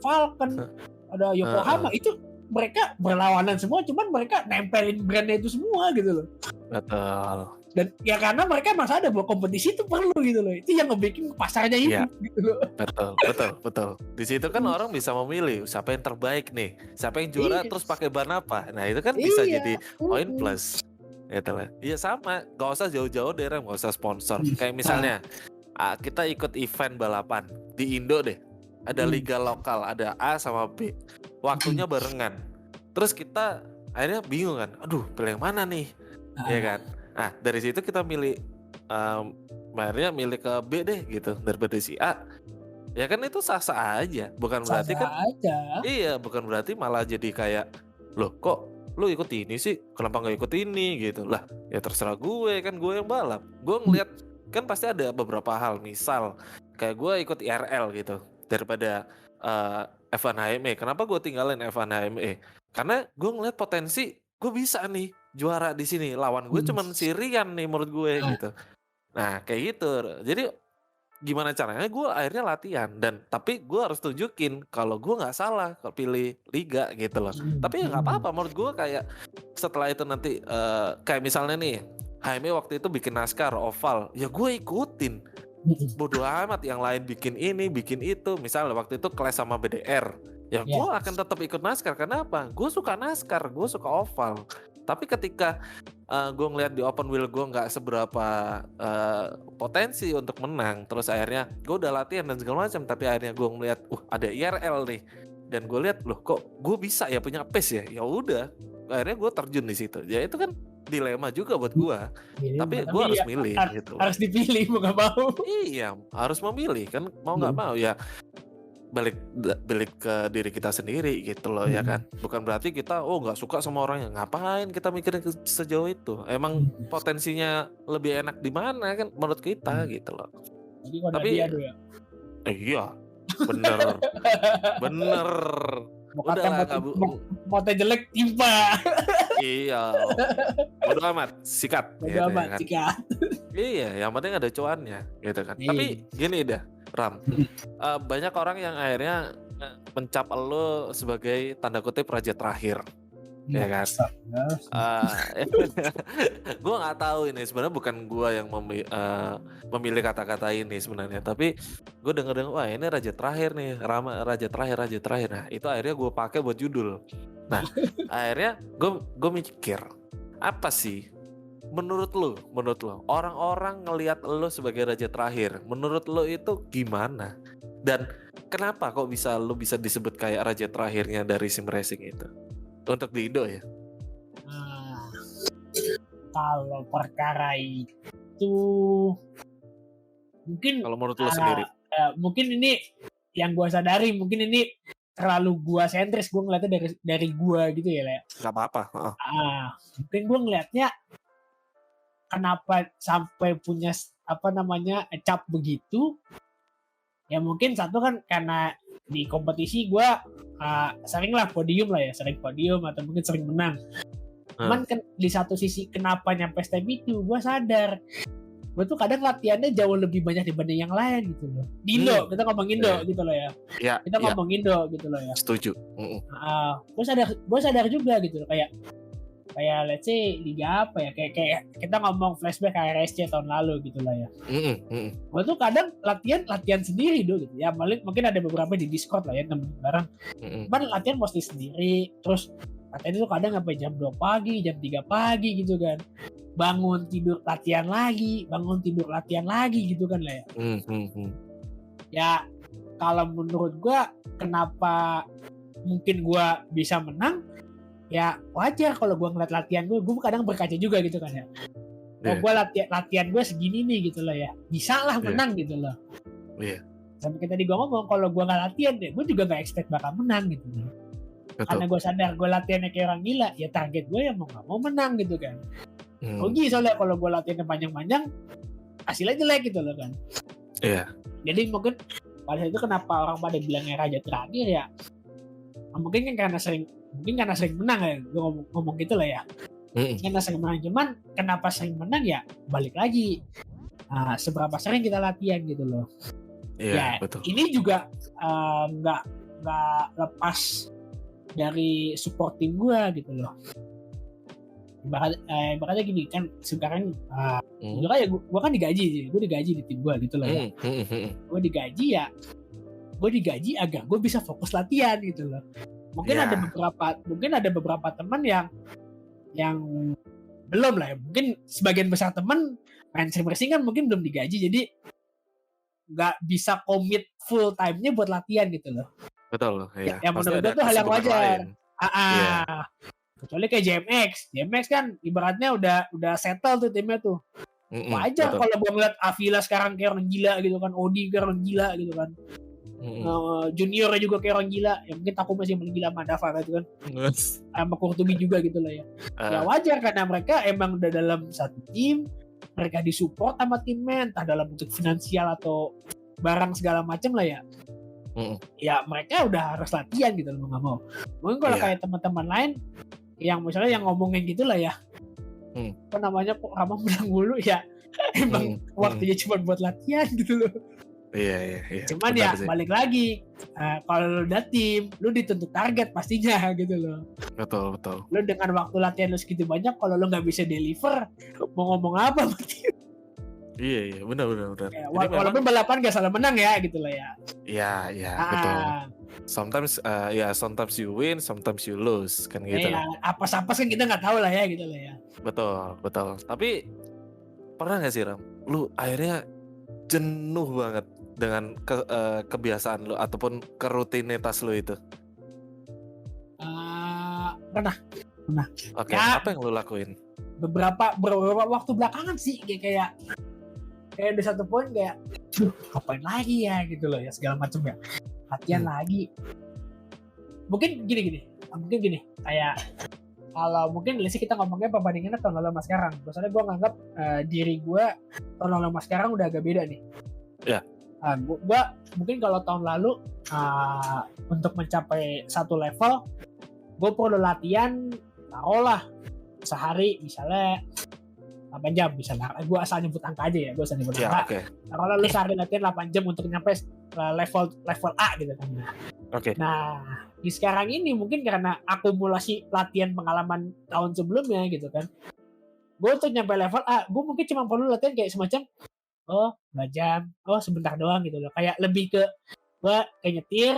B: Falcon, ada Yokohama, itu mereka berlawanan semua, cuman mereka nempelin brandnya itu semua gitu loh.
A: Betul.
B: Dan ya karena mereka masa ada buat kompetisi itu perlu gitu loh. Itu yang ngebikin pasarnya hidup gitu loh.
A: Betul. Di situ kan orang bisa memilih siapa yang terbaik nih, siapa yang juara, terus pakai ban apa. Nah itu kan bisa jadi poin plus. Gitu lah. Iya sama, gak usah jauh-jauh deh, gak usah sponsor. Kayak misalnya kita ikut event balapan di Indo deh. Ada liga lokal, ada A sama B. Waktunya barengan. Terus kita akhirnya bingung kan. Aduh, pilih yang mana nih? Iya kan? Nah, dari situ kita milih akhirnya milih ke B deh gitu daripada si A. Ya kan itu sah-sah aja. Bukan berarti kan iya, bukan berarti malah jadi kayak loh kok lu ikut ini sih, kenapa nggak ikut ini gitu lah. Ya terserah gue, kan gue yang balap. Gue ngeliat kan pasti ada beberapa hal, misal kayak gue ikut IRL gitu daripada F1 HME. Kenapa gue tinggalin F1 HME? Karena gue ngeliat potensi gue bisa nih juara di sini. Lawan gue cuman si Rian nih menurut gue gitu. Nah kayak gitu. Jadi gimana caranya gue akhirnya latihan, dan tapi gue harus tunjukin kalau gue nggak salah kalau pilih liga gitu loh. Tapi ya nggak apa-apa menurut gue. Kayak setelah itu nanti kayak misalnya nih HME waktu itu bikin NASCAR oval, ya gue ikutin. Bodoh amat yang lain bikin ini bikin itu. Misalnya waktu itu kelas sama BDR, ya gue akan tetap ikut NASCAR. Kenapa? Gue suka NASCAR, gue suka oval. Tapi ketika gue ngeliat di open wheel gue nggak seberapa potensi untuk menang, terus akhirnya gue udah latihan dan segala macam, tapi akhirnya gue ngeliat ada IRL nih, dan gue lihat loh kok gue bisa ya punya pace ya udah akhirnya gue terjun di situ. Ya itu kan dilema juga buat gue, tapi gue harus milih gitu.
B: Harus dipilih mau nggak mau.
A: Iya, harus memilih kan, mau nggak mau ya balik ke diri kita sendiri gitu loh. Ya kan, bukan berarti kita nggak suka sama orang, yang ngapain kita mikirin sejauh itu. Emang potensinya lebih enak di mana kan menurut kita gitu loh.
B: Jadi
A: tapi iya bener
B: Mau jelek timpa.
A: Iya, bodo amat sikat
B: bodo amat sikat.
A: Iya, yang penting ada cuannya gitu kan. Tapi gini dah Ram, banyak orang yang akhirnya mencap lo sebagai tanda kutip raja terakhir, ya kan? Gue nggak tahu ini sebenarnya, bukan gue yang memilih kata-kata ini sebenarnya, tapi gue denger wah ini raja terakhir nih, raja terakhir. Nah itu akhirnya gue pakai buat judul. Nah akhirnya gue mikir, apa sih menurut lo orang-orang ngelihat lo sebagai raja terakhir, menurut lo itu gimana? Dan kenapa kok lo bisa disebut kayak raja terakhirnya dari sim racing itu untuk di Indo ya?
B: Kalau perkara itu mungkin kalau menurut lo sendiri mungkin ini yang gue sadari, mungkin ini terlalu gua sentris, gue ngeliatnya dari gua gitu ya lah.
A: Gak apa-apa.
B: Mungkin gue ngeliatnya kenapa sampai punya cap begitu ya, mungkin satu kan karena di kompetisi gue sering podium atau mungkin sering menang. Cuman kan di satu sisi kenapa nyampe step itu gue sadar gue tuh kadang latihannya jauh lebih banyak dibanding yang lain gitu loh. Di Indo, kita ngomong Indo gitu loh ya. Kita ngomong Indo gitu loh ya.
A: Setuju.
B: Gue sadar juga gitu loh, kayak let's say liga apa ya, kayak kita ngomong flashback KRSC tahun lalu gitu lah ya. Gue tuh kadang latihan sendiri gitu ya, mungkin ada beberapa di Discord lah ya temen bareng. Cuman latihan mesti sendiri, terus latihan itu kadang sampai jam 2 pagi, jam 3 pagi gitu kan. Bangun tidur latihan lagi gitu kan lah ya. Ya kalau menurut gue kenapa mungkin gue bisa menang, ya wajar kalau gue ngeliat latihan gue kadang berkaca juga gitu kan ya. Gue latihan gue segini nih gitu loh ya, bisa lah menang gitu loh. Sampai kita tadi gue ngomong kalau gue nggak latihan ya gue juga nggak expect bakal menang gitu loh. Karena gue sadar gue latihannya kayak orang gila, ya target gue ya mau nggak mau menang gitu kan. Rugi soalnya kalau gue latihannya panjang-panjang hasilnya jelek gitu loh kan.
A: Iya.
B: Jadi mungkin pada itu kenapa orang pada bilangnya raja terakhir ya, mungkin kan karena sering menang ya, gue ngomong gitu lah ya. Karena sering menang, cuman kenapa sering menang ya balik lagi seberapa sering kita latihan gitu loh.
A: Iya,
B: Ya
A: betul.
B: ini juga nggak lepas dari support tim gue gitu loh. Ibaratnya gini kan sekarang gue kan digaji di tim gue gitu loh ya. Gue digaji agar gue bisa fokus latihan gitu loh. Mungkin ada beberapa teman yang belum lah ya. Mungkin sebagian besar teman main stream racing kan mungkin belum digaji, jadi nggak bisa komit full time-nya buat latihan gitu loh.
A: Betul ya.
B: Yang menurut gue tuh hal yang wajar. Kecuali kayak JMX kan ibaratnya udah settle tuh timnya tuh. Wajar kalau gue ngeliat Avila sekarang kayak orang gila gitu kan, Odi kayak orang gila gitu kan. Juniornya juga kayak orang gila. Ya mungkin aku masih paling gila sama Dava gitu kan. Sama Kurtubi juga gitu lah ya. Ya wajar karena mereka emang udah dalam satu tim, mereka disupport sama timnya, entah dalam bentuk finansial atau barang segala macam lah ya. Ya mereka udah harus latihan gitu loh, nggak mau. Mungkin kalau kayak teman-teman lain yang misalnya yang ngomongin gitulah ya, apa namanya kok Rama menang mulu ya, emang waktunya cuma buat latihan gitu loh.
A: Iya.
B: Cuman ya balik lagi, kalau lu udah tim, lu dituntut target pastinya gitu loh.
A: Betul.
B: Lu dengan waktu latihan lu segitu banyak, kalau lu nggak bisa deliver, mau ngomong apa berarti?
A: Iya, benar.
B: Ya, walaupun balapan gak salah menang ya gitu lah ya.
A: Iya, betul. Sometimes you win, sometimes you lose kan gitu.
B: Ya, apa-apa kan kita nggak tahu lah ya gitu lah ya.
A: Betul. Tapi pernah nggak sih Ram, lu akhirnya jenuh banget dengan kebiasaan lu ataupun kerutinitas lu itu?
B: Pernah.
A: Oke, apa yang lu lakuin?
B: Beberapa waktu belakangan sih kayak di satu poin kayak ngapain lagi ya gitu loh ya, segala macam ya, latihan lagi. Mungkin gini kayak kalau mungkin sih kita ngomongnya perbandingannya tahun lalu sama sekarang. Soalnya gue nganggap diri gue tahun lalu sama sekarang udah agak beda nih.
A: Ya.
B: Gue mungkin kalau tahun lalu untuk mencapai satu level gue perlu latihan taruhlah sehari misalnya 8 jam misalnya. Gue asal nyebut angka aja ya, gue asal nyebut angka. Okay. Nah, kalau lu sehari latihan 8 jam untuk nyampe level A gitu kan. Nah, di sekarang ini mungkin karena akumulasi latihan pengalaman tahun sebelumnya gitu kan. Gue untuk nyampe level A, gue mungkin cuma perlu latihan kayak semacam 2 jam, sebentar doang gitu loh. Kayak lebih ke gue kayak nyetir,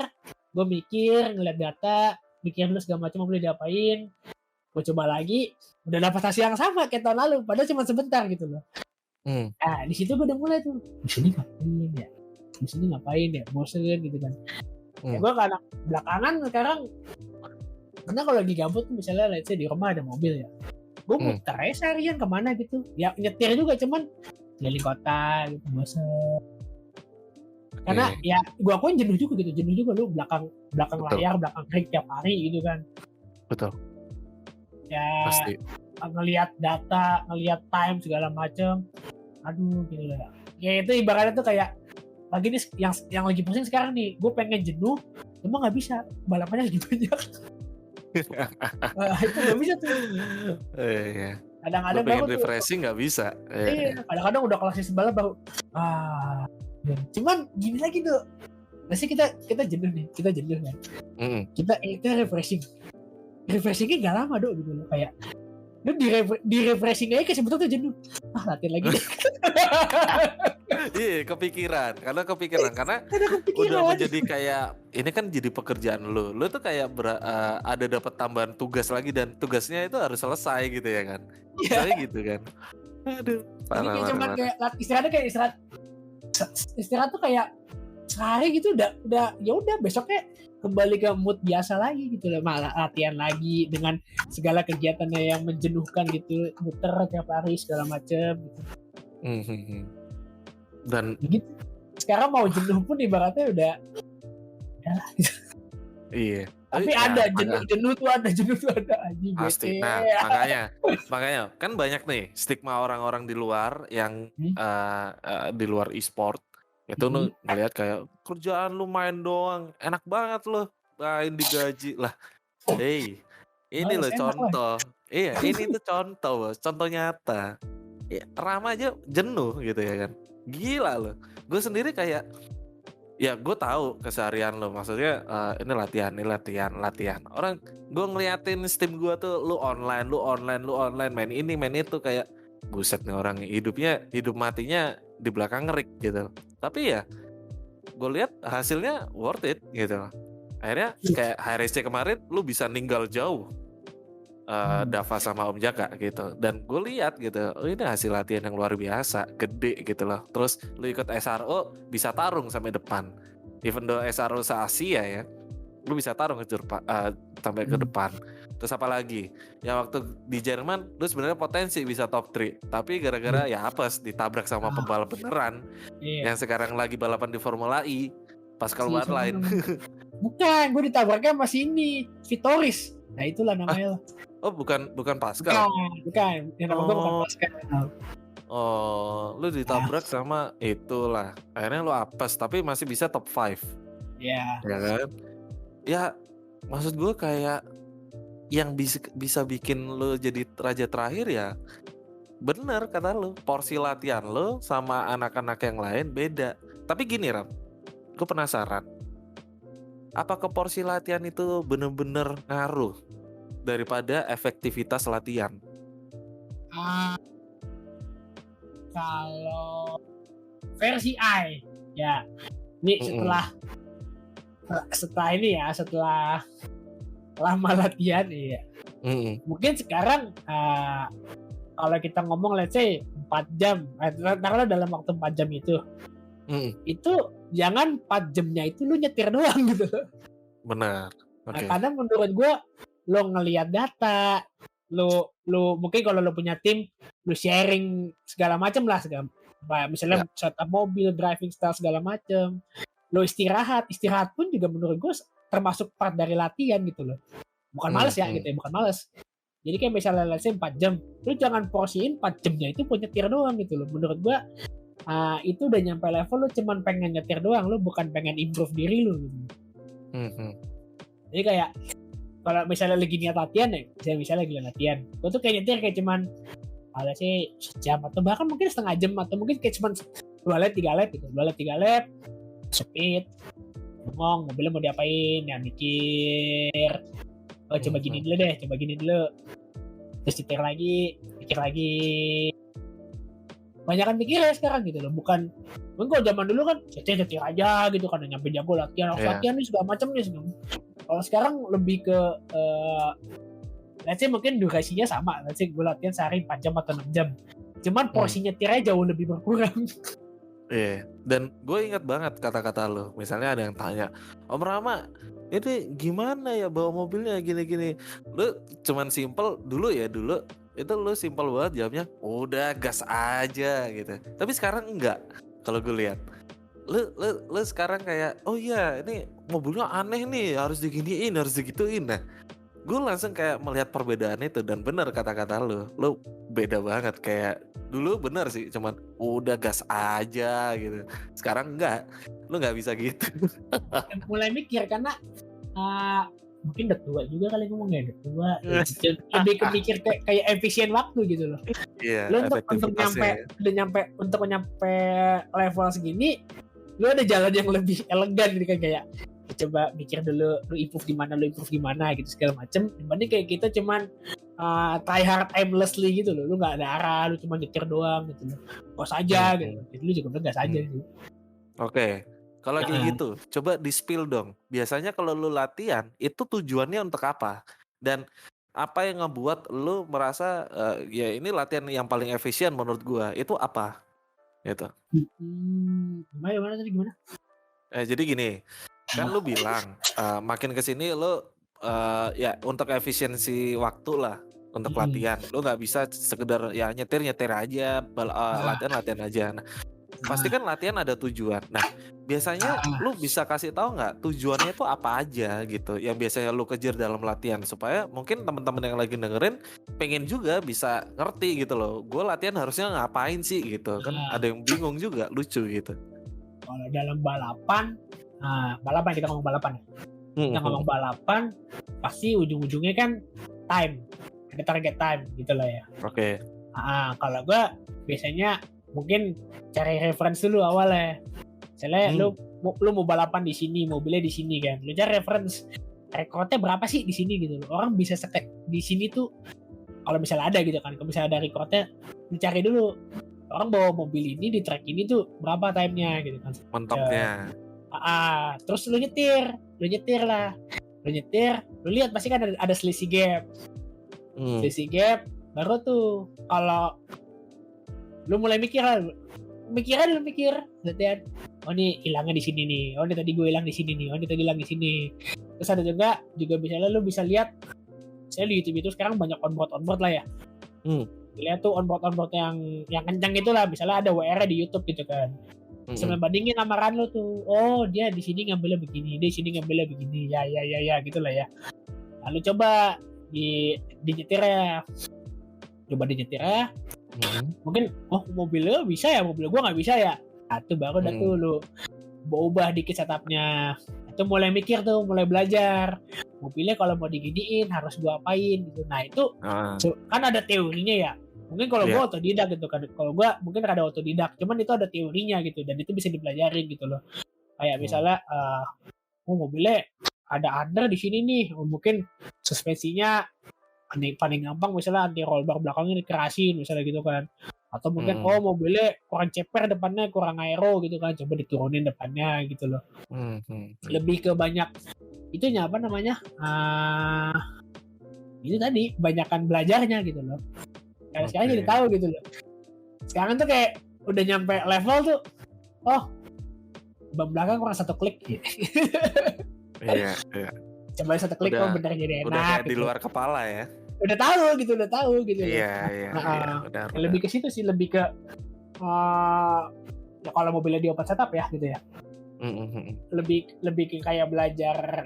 B: gue mikir, ngeliat data, mikir dulu segala macam mau boleh diapain. Gue coba lagi, udah dapat hasil yang sama kayak tahun lalu, padahal cuma sebentar gitu loh. Nah, di situ gue udah mulai tuh, di sini ngapain ya, bosen gitu kan. Ya gue karena belakangan sekarang, karena kalau lagi gabut misalnya let's say di rumah ada mobil ya, gue muter aja seharian kemana gitu. Ya nyetir juga cuman keliling kota gitu, bosen. Karena ya gue akuin jenuh juga lu belakang layar, belakang ring tiap hari gitu kan.
A: Betul.
B: Ya
A: pasti.
B: Ngelihat data, ngelihat time segala macem, aduh gitu lah. Ya itu ibaratnya tuh kayak lagi nih yang lagi pusing sekarang nih, gue pengen jenuh, cuma nggak bisa, balapannya lagi banyak. Itu nggak bisa tuh. Kadang-kadang
A: gue pengen refreshing nggak bisa.
B: Kadang-kadang udah kelasnya sebelah baru. Cuman gini lagi tuh, pasti kita jenuh kan. Kita refreshingnya nggak lama dong gitu loh, kayak lu di refreshing aja kayak sebetulnya jenuh, latihan lagi deh.
A: Iya, kepikiran karena udah menjadi kayak ini kan jadi pekerjaan lu tuh kayak ada dapat tambahan tugas lagi dan tugasnya itu harus selesai gitu ya kan. Misalnya gitu kan. Aduh, parah.
B: Kayak istirahat tuh kayak sehari gitu udah ya udah besoknya kembali ke mood biasa lagi gitu loh, malah latihan lagi dengan segala kegiatannya yang menjenuhkan gitu, muter tiap hari segala macem gitu.
A: Dan
B: gitu. Sekarang mau jenuh pun ibaratnya udah gitu.
A: Iya.
B: Tapi
A: ya
B: ada jenuh tuh ada anjing
A: pasti.
B: bete.
A: Nah, makanya kan banyak nih stigma orang-orang di luar yang
B: Hmm?
A: di luar e-sport itu
B: Hmm.
A: ngelihat kayak kerjaan lu main doang, enak banget lu main digaji lah. Hey, ini
B: Males
A: loh
B: enak lah.
A: contoh. Iya, ini tuh contoh, Bos. Contoh nyata. Ya, Rama aja jenuh gitu ya kan. Gila loh. Gue sendiri kayak ya gue tahu keseharian lo, maksudnya ini latihan. Orang gue ngeliatin Steam gue tuh lu online main ini main itu kayak buset nih orang hidup matinya di belakang ngerik gitu. Tapi ya gue lihat hasilnya worth it gitu. Akhirnya kayak HRSC kemarin lu bisa ninggal jauh Dava sama Om Jaka gitu, dan gue lihat gitu, oh ini hasil latihan yang luar biasa, gede gitu loh. Terus lu ikut SRO bisa tarung sampai depan, even though SRO se-Asia ya, lu bisa tarung sampai ke depan. Terus apa lagi? Ya waktu di Jerman lu sebenarnya potensi bisa top 3, tapi gara-gara ya apes ditabrak sama pembalap beneran yang sekarang lagi balapan di Formula E, Pascal Wehrlein.
B: Bukan, gue ditabraknya masih ini Vitoris. Nah itulah namanya.
A: Oh bukan Pascal.
B: Bukan. Yang nama gue bukan Pascal.
A: Oh, lu ditabrak sama itulah. Akhirnya lu apes tapi masih bisa top 5.
B: Iya.
A: Ya kan? Ya maksud gue kayak yang bisa bikin lu jadi raja terakhir ya bener kata lu, porsi latihan lu sama anak-anak yang lain beda. Tapi gini Ram, gue penasaran, apakah porsi latihan itu bener-bener ngaruh daripada efektivitas latihan?
B: Kalau versi I ya, ini setelah lama latihan ya. Mungkin sekarang kalau kita ngomong let's say 4 jam, taruhlah dalam waktu 4 jam itu jangan 4 jamnya itu lu nyetir doang gitu.
A: Benar.
B: Okay. Nah, karena menurut gue lo ngelihat data, lo mungkin kalau lo punya tim, lo sharing segala macam lah, misalnya setup mobil, driving style segala macam. Lo istirahat pun juga menurut gue termasuk part dari latihan gitu loh. Bukan males ya gitu ya, bukan males. Jadi kayak misalnya let's say 4 jam, lo jangan porsiin 4 jamnya itu buat nyetir doang gitu loh. Menurut gue itu udah nyampe level lo cuman pengen nyetir doang, lo bukan pengen improve diri lo gitu. Jadi kayak kalau misalnya lagi niat latihan ya, misalnya lagi latihan, gue tuh kayak nyetir kayak cuman ada sih sejam atau bahkan mungkin setengah jam atau mungkin kayak cuman 2 lap 3 lap gitu, 2 lap 3 lap, speed, ngomong mobilnya mau diapain, ya mikir, coba gini dulu, terus mikir lagi. Banyak kan mikirnya sekarang gitu loh, bukan kalau zaman dulu kan nyetir aja gitu kan, nyampe jago latihan nih segala macam nih. Kalau sekarang lebih ke let's say mungkin durasinya sama, let's say gue latihan sehari 4 jam atau 6 jam, cuman porsi nyetirnya jauh lebih berkurang.
A: Iya, dan gue ingat banget kata-kata lo. Misalnya ada yang tanya, Om Rama, ini gimana ya bawa mobilnya gini-gini? Lu cuman simple dulu itu lu simple banget jawabnya, udah gas aja gitu. Tapi sekarang enggak. Kalau gue lihat, lu sekarang kayak, oh iya ini mobilnya aneh nih, harus diginiin, harus digituin. Nah, gue langsung kayak melihat perbedaan itu, dan benar kata-kata lu beda banget. Kayak dulu benar sih, cuman udah gas aja gitu. Sekarang enggak, lu nggak bisa gitu.
B: Mulai mikir karena mungkin udah tua juga kali ngomongnya, udah tua. Lebih kepikir kayak efisien waktu gitu loh.
A: Iya.
B: Lu untuk nyampe level segini, lu ada jalan yang lebih elegan gitu kan, kayak coba mikir dulu lu improve gimana gitu segala macem, dibanding kayak kita cuman try hard aimlessly gitu loh, lu nggak ada arah, lu cuma nyetir doang gitu loh, gas aja gitu. Jadi lu juga gas aja sih.
A: Oke. Kalau kayak gitu, coba di spill dong. Biasanya kalau lu latihan itu tujuannya untuk apa? Dan apa yang ngebuat lu merasa ya ini latihan yang paling efisien menurut gua, itu apa? Gitu.
B: Gimana tadi gimana?
A: Jadi gini, kan lu bilang makin kesini lu ya untuk efisiensi waktu lah untuk latihan. Lu nggak bisa sekedar ya nyetir aja, latihan aja. Nah, pasti kan latihan ada tujuan. Nah, biasanya lu bisa kasih tahu nggak tujuannya itu apa aja gitu yang biasanya lu kejar dalam latihan supaya mungkin teman-teman yang lagi dengerin pengen juga bisa ngerti gitu loh. Gue latihan harusnya ngapain sih gitu kan? Ada yang bingung juga, lucu gitu.
B: Kalau dalam balapan, balapan kita ngomong balapan ya. Kita ngomong balapan, pasti ujung-ujungnya kan time, ada target time gitu lah ya.
A: Oke.
B: Kalau gue biasanya mungkin cari reference dulu awalnya. Misalnya lu mau balapan di sini, mobilnya di sini kan. Lu cari reference, recordnya berapa sih di sini gitu. Orang bisa di sini tuh kalau misalnya ada gitu kan. Kalau misalnya ada recordnya, lu cari dulu. Orang bawa mobil ini di track ini tuh berapa time-nya gitu kan.
A: Mentoknya.
B: Terus lu nyetir lah. Lu nyetir, lu lihat pasti kan ada selisih gap. Selisih gap, baru tuh kalau lu mulai mikir latihan. Oh ini hilangnya di sini nih. Oh ini tadi gue hilang di sini nih. Oh ini tadi hilang di sini. Terus ada juga misalnya lu bisa lihat, saya di YouTube itu sekarang banyak onboard lah ya. Lihat tuh onboard yang kencang itulah. Misalnya ada WR di YouTube gitu kan. Sampai bandingin amaran lu tuh. Oh dia di sini ngambilnya begini, dia di sini ngambilnya begini. Ya gitulah ya. Lalu coba dinyetir ya. Mungkin mobilnya bisa ya, mobil gua nggak bisa ya. Itu baru dah tuh lu ubah dikit setupnya. Itu mulai mikir tuh, mulai belajar. Mobilnya kalau mau diginiin harus gua apain gitu. Nah itu kan ada teorinya ya. Mungkin kalau gua otodidak gitu kan. Kalau gua mungkin ada otodidak, cuman itu ada teorinya gitu dan itu bisa dipelajarin gitu loh. Kayak misalnya mobilnya ada under di sini nih. Mungkin suspensinya paling gampang misalnya anti roll bar belakangnya dikerasin misalnya gitu kan. Atau mungkin mobilnya kurang ceper depannya, kurang aero gitu kan, coba diturunin depannya gitu loh. Lebih ke banyak itunya apa namanya, ini tadi banyakan belajarnya gitu loh. Karena sekarang jadi tahu gitu loh. Sekarang tuh kayak udah nyampe level tuh, ban belakang kurang 1 klik gitu.
A: Iya.
B: Coba 1 klik bener jadi enak.
A: Udah kayak
B: gitu.
A: Di luar kepala ya.
B: Udah tahu gitu.
A: Iya. Benar.
B: Lebih ke situ sih, lebih ke ya kalau mobilnya di open setup ya gitu ya. Lebih ke kayak belajar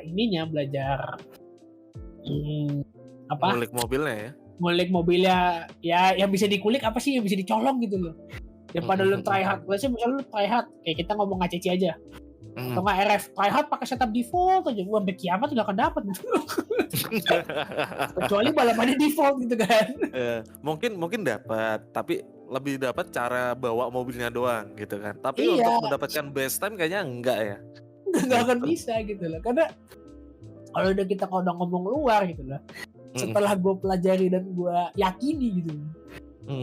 A: ngulik mobilnya ya.
B: Ngulik mobilnya ya, yang bisa dikulik apa sih, yang bisa dicolong gitu loh. Daripada lu try hard, misalnya lu try hard kayak kita ngomong ACC aja. Atau nggak RF try hard pakai setup default aja, gua sampai kiamat nggak akan dapat kecuali balapannya default gitu kan.
A: Mungkin dapat, tapi lebih dapat cara bawa mobilnya doang gitu kan. Tapi untuk mendapatkan best time kayaknya enggak ya.
B: Nggak akan bisa gitu loh, karena kalau udah kita ngomong luar gitu loh. Setelah gue pelajari dan gue yakini gitu,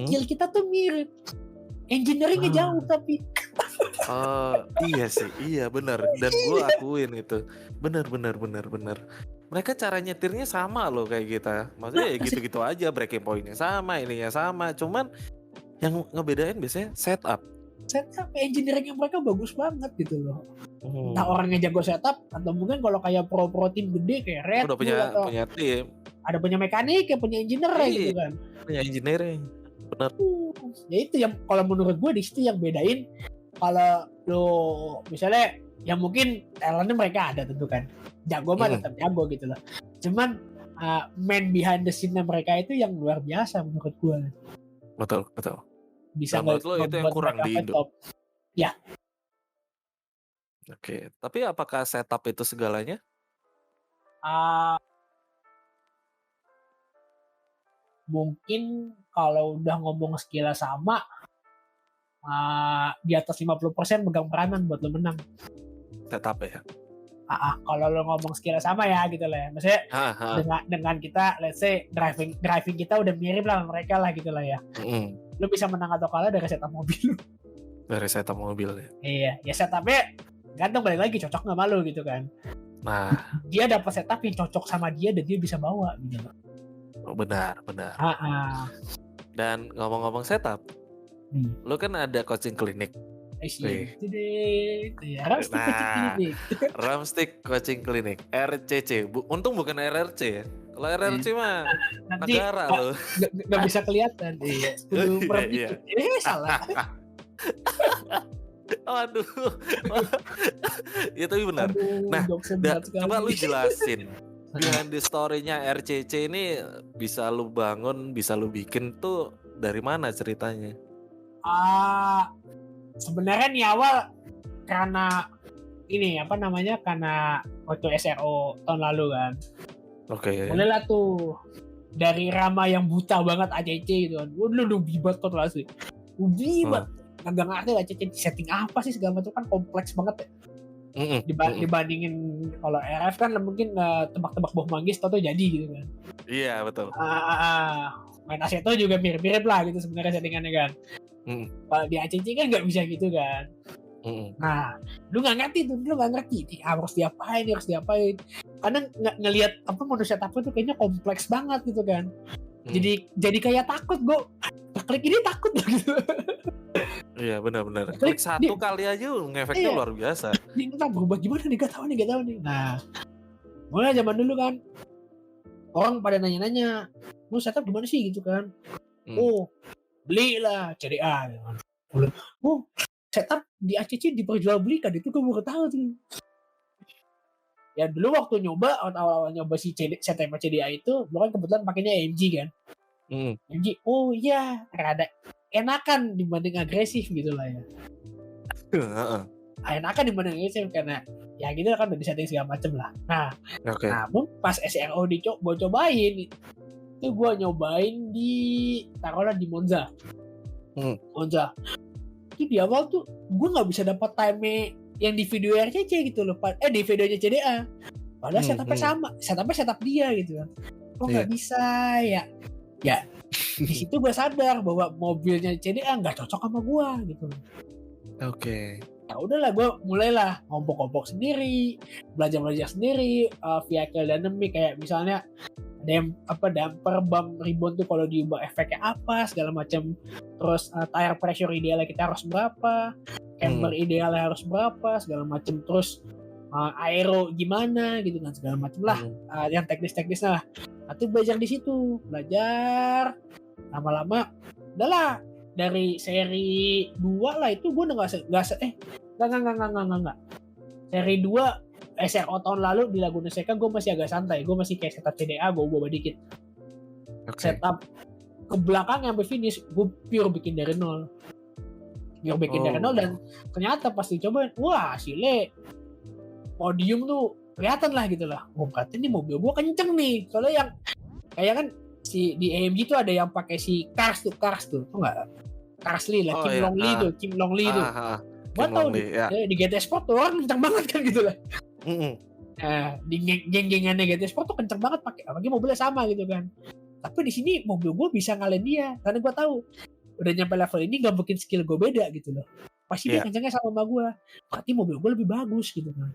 B: skill kita tuh mirip, engineeringnya jauh tapi.
A: Iya sih, iya benar. Dan gue akuin itu, benar. Mereka cara nyetirnya sama loh kayak kita. Maksudnya ya gitu-gitu aja, breaking pointnya sama, ininya sama. Cuman yang ngebedain biasanya setup
B: Engineeringnya mereka bagus banget gitu loh. Nah orangnya jago setup, atau mungkin kalau kayak pro tim gede kayak Red
A: udah punya tim,
B: ada punya mekanik, punya engineer gitu kan.
A: Punya engineering, benar.
B: Ya itu yang kalau menurut gue di situ yang bedain. Kalau lo misalnya ya mungkin talentnya mereka ada tentu kan, jago mah tetap jago gitu loh. Cuman man behind the scene-nya mereka itu yang luar biasa menurut gue.
A: Betul.
B: Bisa
A: menurut lo itu yang kurang di Indo?
B: Ya.
A: Oke, tapi apakah setup itu segalanya?
B: Mungkin kalau udah ngomong skill sama, di atas 50% megang peranan buat lo menang.
A: Setup ya?
B: Kalau lo ngomong skill sama ya gitu lah ya. Maksudnya dengan kita let's say driving kita udah mirip lah mereka lah gitu lah ya. Lo bisa menang atau kalah dari setup mobil.
A: Dari setup mobil ya? Iya,
B: ya setupnya gantung balik lagi cocok nggak malu gitu kan.
A: Nah,
B: dia dapat setup yang cocok sama dia dan dia bisa bawa gitu.
A: Benar. Dan ngomong-ngomong setup, lo kan ada coaching klinik. Ramstick Coaching Clinic RCC. Untung bukan RRC ya. Kalau RRC mah nanti negara lo.
B: Gak bisa kelihatan. Iya. Salah.
A: Waduh. Ya tapi benar.
B: Aduh,
A: Nah,
B: jokesnya berat
A: coba lu
B: sekali.
A: jelasin behind the story-nya RCC ini bisa lu bangun, bisa lu bikin tuh dari mana ceritanya?
B: Sebenarnya nih awal karena ini apa namanya, karena waktu SRO tahun lalu kan.
A: Oke.
B: Mulailah tuh dari Rama yang buta banget ACC gitu kan. Udah bibat kok asli. Bibat. Nggak ngerti ACC setting apa sih segala macam, kan kompleks banget ya. Dibandingin kalau RF kan mungkin tebak-tebak boh manggis atau jadi gitu kan.
A: Iya betul.
B: Main Aseto juga mirip-mirip lah gitu sebenarnya settingannya kan. Kalau di ACC kan nggak bisa gitu kan. Nah, lu nggak ngerti nih, harus diapain. Karena ngelihat apa manusia takut tuh kayaknya kompleks banget gitu kan. Jadi kayak takut gue. Klik ini takut gitu.
A: Iya benar-benar. Klik satu kali aja ngefeknya luar biasa.
B: Ini kita berubah gimana nih, gak tahu nih. Nah, mulai zaman dulu kan orang pada nanya-nanya, lu setup gimana sih gitu kan. Belilah CDA gitu kan. Setup di ACC diperjualbelikan, itu gue baru tahu tuh. Ya dulu waktu awal-awal nyoba si setup CDA itu, gue kan kebetulan pakainya AMG kan. AMG, oh iya, rada enakan dibanding agresif gitu lah ya. Enakan dibanding agresif karena ya gitu kan udah disetting segala macem lah. Nah, namun pas SRO gue cobain, itu gue nyobain di taruhlah di Monza. Monza. Itu di awal tuh gue nggak bisa dapat time yang di video RCC gitu loh, di videonya CDA. Padahal setupnya setup dia gitu kan. Kok nggak bisa ya di situ gue sadar bahwa mobilnya CDA nggak cocok sama gue gitu.
A: Oke.
B: Ya udahlah, gue mulailah ngompok-ngompok sendiri, belajar sendiri, vehicle dynamic kayak misalnya damper bump ribbon tuh kalau diubah efeknya apa segala macam, terus tire pressure idealnya kita harus berapa, camber idealnya harus berapa segala macam, terus aero gimana gitu kan segala macam lah, yang teknis lah. Itu belajar di situ, lama-lama udahlah dari seri 2 lah itu gue udah nggak seri 2 SRO tahun lalu di Laguna Seca gue masih agak santai, gue masih kayak setup CDA gue ubah dikit. Setup ke belakang sampai finish gue pure bikin dari nol dan ternyata pas dicobain, wah hasilnya podium tuh kelihatan lah gitu lah. Berarti nih mobil gue kenceng nih, soalnya yang kayak kan si di AMG tuh ada yang pakai si Cars tuh nggak? Carsly lah, Kim Long Lee tuh. Gue tau di GT Sport tuh orang kenceng banget kan gitu lah. Di geng-gengannya GT Sport tuh kenceng banget pakai, apalagi mobilnya sama gitu kan. Tapi di sini mobil gue bisa ngalahin dia karena gue tahu udah nyampe level ini nggak mungkin skill gue beda gitu loh. Pasti dia kencengnya sama gue. Berarti mobil gue lebih bagus gitu kan.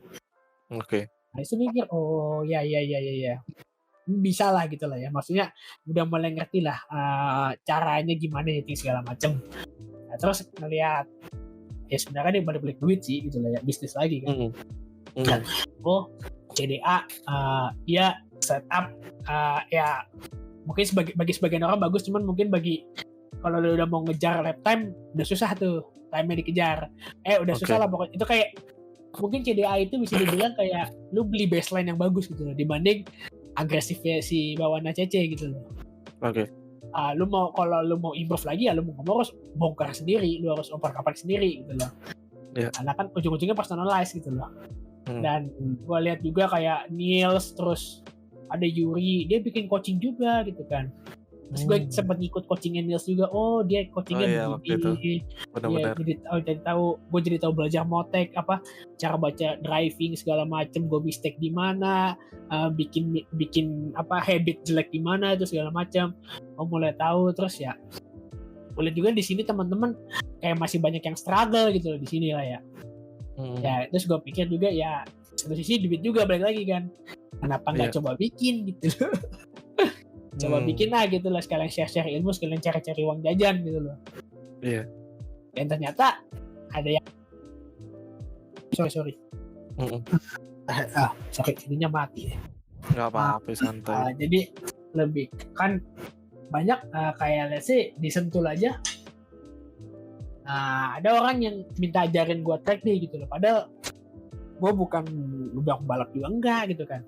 B: Nah itu mikir, oh ya bisa lah gitu lah ya, maksudnya udah mulai ngerti lah caranya gimana nyeting segala macem. Nah, terus ngeliat ya sebenarnya dia balik duit sih gitu lah ya, bisnis lagi kan. CDA dia setup ya mungkin bagi sebagian orang bagus, cuman mungkin bagi kalau lu udah mau ngejar lap time udah susah tuh time-nya dikejar, udah susah lah pokoknya. Itu kayak mungkin CDA itu bisa dibilang kayak lu beli baseline yang bagus gitu loh dibanding agresifnya si bawaan ACC gitu loh. Kalau lu mau improve lagi ya lu mau harus bongkar sendiri, lu harus oper-kapal sendiri gitu loh. Karena kan ujung-ujungnya personalize gitu loh. Dan gue lihat juga kayak Niels, terus ada Yuri, dia bikin coaching juga gitu kan. Terus gue sempat ngikut coachingnya Niels juga. Oh dia coachingnya begini. Gue jadi tahu belajar motek, cara baca driving segala macem, gue mistake di mana, bikin habit jelek di mana itu segala macam. Gue mulai tahu. Terus ya boleh juga di sini teman-teman kayak masih banyak yang struggle gitu loh di sini lah ya. Ya terus gue pikir juga ya satu sisi duit juga balik lagi kan. Kenapa nggak coba bikin gitu loh. Coba bikin lah gitu lah, sekalian share ilmu, sekalian cari uang jajan gitu loh. Dan ternyata ada yang sorry sorry ininya mati.
A: Nggak apa-apa, santai.
B: Jadi lebih kan banyak kayak let's say di Sentul aja ada orang yang minta ajarin gue track nih gitu loh, padahal gue bukan udah pembalap juga enggak gitu kan.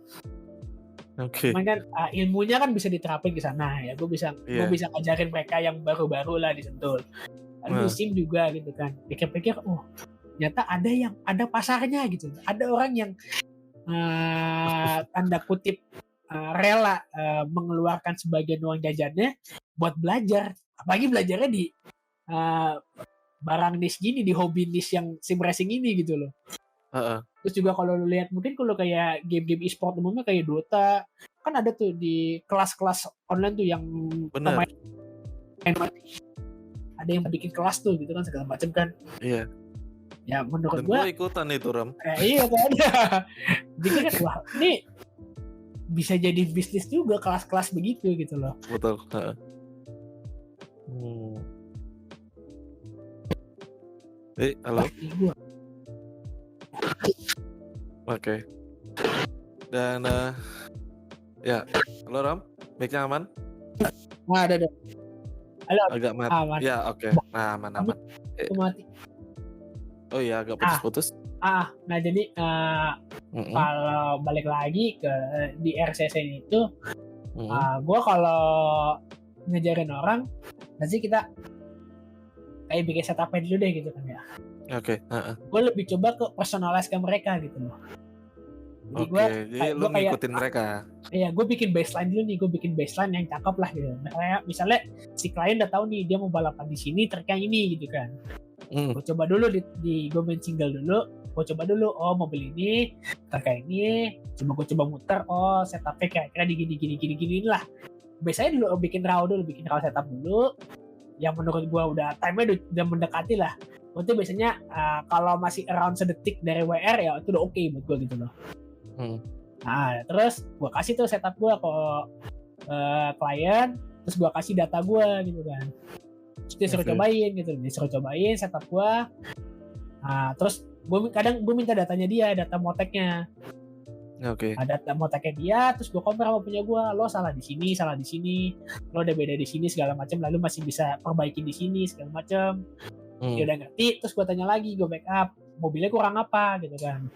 A: Oke.
B: Cuman kan ilmunya kan bisa diterapin ke sana ya, gue
A: Iya.
B: bisa ngajarin mereka yang baru-baru lah di Sentul. Lalu di SIM juga gitu kan, pikir-pikir ternyata ada pasarnya gitu, ada orang yang tanda kutip rela mengeluarkan sebagian uang jajannya buat belajar, apalagi belajarnya di barang niche gini, di hobi niche yang sim racing ini gitu loh.
A: Heeh.
B: Terus juga kalau lu lihat mungkin kalau kayak game-game e-sport umumnya kayak Dota, kan ada tuh di kelas-kelas online tuh yang
A: Bener.
B: ada yang bikin kelas tuh gitu kan segala macam kan.
A: Iya.
B: Ya menurut
A: Dan
B: gua
A: gue ikutan itu, Ram.
B: iya kan ada. Jadi kan wah ini bisa jadi bisnis juga kelas-kelas begitu gitu loh.
A: Betul. Halo.
B: Gua.
A: Oke. Dan ya, halo Ram, mic-nya aman?
B: Nah, ada. Halo.
A: Agak mati.
B: Aman.
A: Ya, oke. Nah, aman.
B: Mati.
A: Oh iya, agak putus-putus.
B: Nah jadi kalau balik lagi ke di RCC itu, gue kalau ngejarin orang, nanti kita kayak bikin setupnya dulu deh gitu kan ya.
A: Oke.
B: Gue lebih coba ke personalize ke mereka gitu loh.
A: Jadi lu ngikutin mereka.
B: Iya, gue bikin baseline dulu nih, gue bikin baseline yang cakep lah gitu. Misalnya si klien udah tahu nih dia mau balapan di sini trek yang ini gitu kan. Gue coba dulu gue main single dulu, gue coba dulu mobil ini trek ini, gue coba muter, setupnya kira-kira di gini lah. Biasanya dulu bikin raw setup dulu. Yang menurut gue udah time-nya udah mendekati lah. Itu biasanya kalau masih around sedetik dari WR ya itu udah oke buat gue gitu loh. Nah terus gue kasih tuh setup gue ke klien, terus gue kasih data gue gitu kan. Terus dia suruh cobain gitu, setup gue. Nah terus gue minta datanya dia, data moteknya.
A: Oke.
B: Ada data moteknya dia, terus gue compare sama punya gue, lo salah di sini, lo udah beda di sini segala macam, lalu masih bisa perbaiki di sini segala macam. Dia udah ngerti, terus gue tanya lagi, gue backup mobilnya kurang apa gitu kan.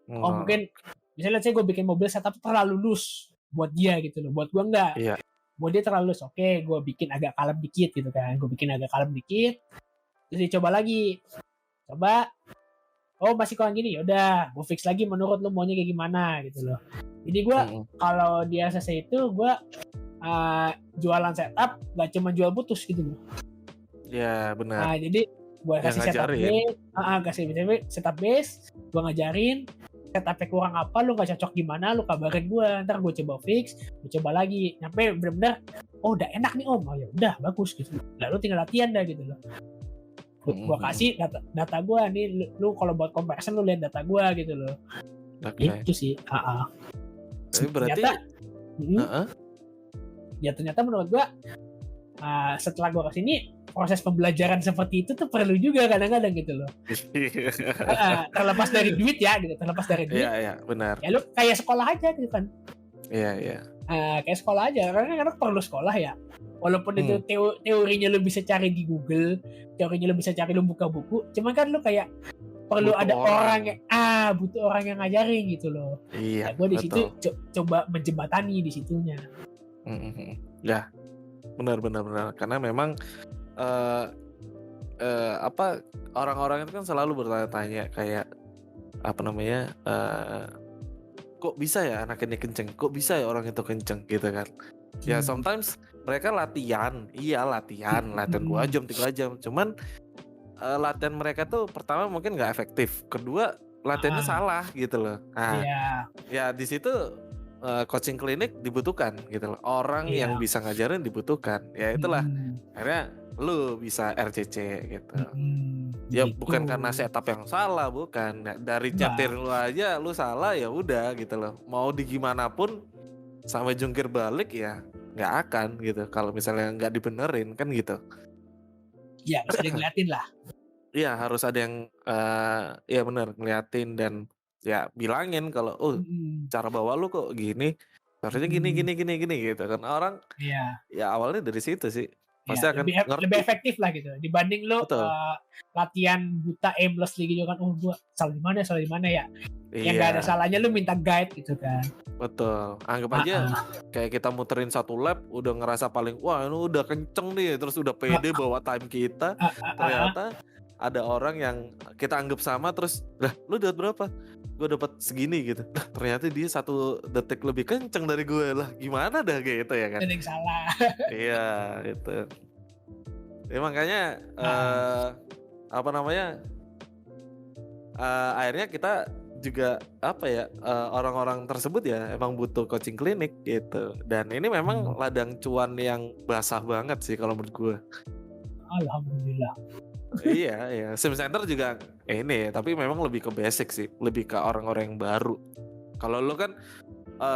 B: Mungkin misalnya gue bikin mobil setup terlalu loose buat dia gitu loh, buat gue enggak.
A: Iya.
B: Buat dia terlalu loose, oke, gue bikin agak kalem dikit gitu kan. Terus dicoba lagi. Masih kurang gini, yaudah gue fix lagi menurut lo maunya kayak gimana gitu loh. Jadi gue kalau di ACC itu gue jualan setup gak cuma jual putus gitu loh.
A: Ya benar.
B: Nah jadi gue kasih setup base, setup base, gue ngajarin setupnya kurang apa, lu gak cocok gimana, lu kabarin gue, ntar gue coba fix, gue coba lagi, nyampe bener-bener udah enak nih om, ya udah bagus gitu, lalu tinggal latihan dah gitu loh. Gue kasih data gue nih, lu kalau buat comparison lu lihat data gue gitu loh. Itu sih.
A: Tapi berarti
B: ternyata menurut gue setelah gue kesini proses pembelajaran seperti itu tuh perlu juga kadang-kadang gitu loh. Terlepas dari duit ya gitu,
A: Iya benar.
B: Ya lu kayak sekolah aja gitu kan.
A: Iya.
B: Kayak sekolah aja, karena perlu sekolah ya. Walaupun itu teorinya lu bisa cari di Google, teorinya lu bisa cari, lu buka buku, cuman kan lu kayak perlu butuh ada orang yang butuh orang yang ngajarin gitu loh.
A: Iya.
B: Gue di situ coba menjembatani di situnya.
A: Ya, benar. Karena memang orang-orang itu kan selalu bertanya-tanya kayak kok bisa ya anak ini kenceng, kok bisa ya orang itu kenceng gitu kan. Ya sometimes mereka latihan 2 jam 3 jam, cuman latihan mereka tuh pertama mungkin nggak efektif, kedua latihannya salah gitu loh. Ya di situ coaching klinik dibutuhkan gitu loh, orang yang bisa ngajarin dibutuhkan. Ya itulah akhirnya lu bisa RCC gitu. Ya gitu. Bukan karena setup yang salah, bukan. Dari nyetir lu aja lu salah ya udah gitu loh. Mau di gimana pun sampai jungkir balik ya nggak akan gitu. Kalau misalnya nggak dibenerin kan gitu.
B: Ya harus ada yang ngeliatin lah.
A: Iya harus ada yang ya bener ngeliatin dan ya bilangin kalau cara bawa lu kok gini. Harusnya gini gitu kan orang.
B: Iya.
A: Ya awalnya dari situ sih. pasti
B: Ya,
A: akan ngerti.
B: lebih efektif lah gitu dibanding lo
A: Betul.
B: latihan buta aimlessly gitu kan. Oh gua salah di mana ya. Yang nggak ada
A: Iya,
B: salahnya lu minta guide gitu kan.
A: betul. Anggap
B: Ah,
A: aja
B: ah,
A: kayak kita muterin satu lap udah ngerasa paling wah ini udah kenceng nih, terus udah
B: ah,
A: pede bawa time kita,
B: ah.
A: ternyata ada orang yang kita anggap sama terus lah lu dapat berapa? Gue dapat segini gitu. Nah, ternyata dia 1 detik lebih kenceng dari gue lah. Gimana dah gitu ya kan?
B: Ada yang salah.
A: Iya, itu. Ya makanya apa namanya? Akhirnya kita juga apa ya orang-orang tersebut ya emang butuh coaching klinik gitu. Dan ini memang ladang cuan yang basah banget sih kalau menurut gue.
B: Alhamdulillah.
A: Iya, Sim Center juga ini, tapi memang lebih ke basic sih, lebih ke orang-orang yang baru. Kalau lo kan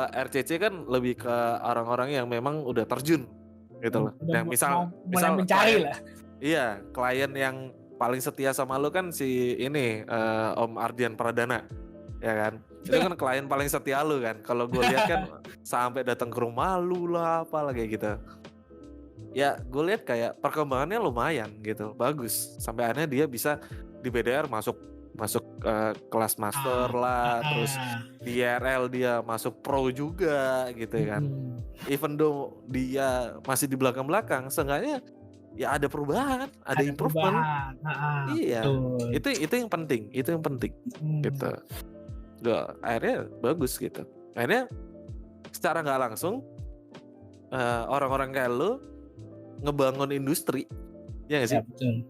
A: RCC kan lebih ke orang-orang yang memang udah terjun gitu loh.
B: Udah
A: Nah, misal
B: mulai mencari
A: klien,
B: lah.
A: iya, klien yang paling setia sama lo kan si ini Om Ardian Pradana, ya kan? Itu kan klien paling setia lo kan. Kalau gue lihat kan sampai datang ke rumah lu lah, apa lagi gitu. Ya gue lihat kayak perkembangannya lumayan gitu, bagus. Sampai akhirnya dia bisa di BDR masuk kelas master lah, terus di IRL dia masuk pro juga gitu kan. Even though dia masih di belakang-belakang, seenggaknya ya ada perubahan, ada improvement. Iya, itu yang penting, gitu. Akhirnya bagus gitu. Akhirnya secara nggak langsung orang-orang kayak lo ngebangun industri, ya nggak sih?
B: Ya betul.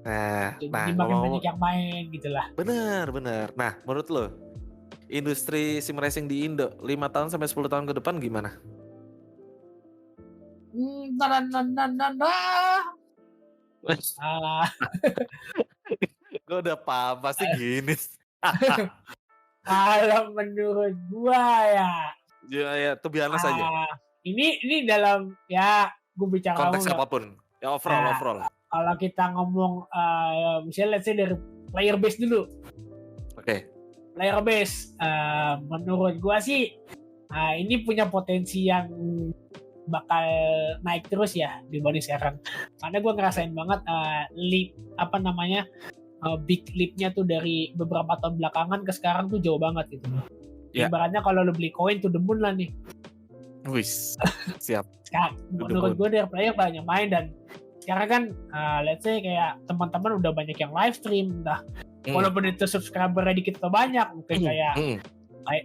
A: Nah,
B: Jadi makin banyak yang main gitulah.
A: Benar. Nah, menurut lo industri sim racing di Indo 5 tahun sampai 10 tahun ke depan gimana? Gue udah paham pasti gini.
B: Kalau menurut gua
A: Ya, to be honest aja.
B: Ini dalam ya gue bicara
A: Konteks apapun. Ya overall.
B: Kalau kita ngomong misalnya let's say dari player base dulu.
A: Oke.
B: Player base menurut gua sih ini punya potensi yang bakal naik terus ya dibanding sekarang. Karena gua ngerasain banget leap big leap-nya tuh dari beberapa tahun belakangan ke sekarang tuh jauh banget gitu. Ibaratnya kalau lo beli koin to the moon lah nih.
A: Wis, siap.
B: Sekarang, menurut gue dari player banyak main dan sekarang kan let's say kayak teman-teman udah banyak yang live stream walaupun itu subscribernya dikit atau banyak mungkin kayak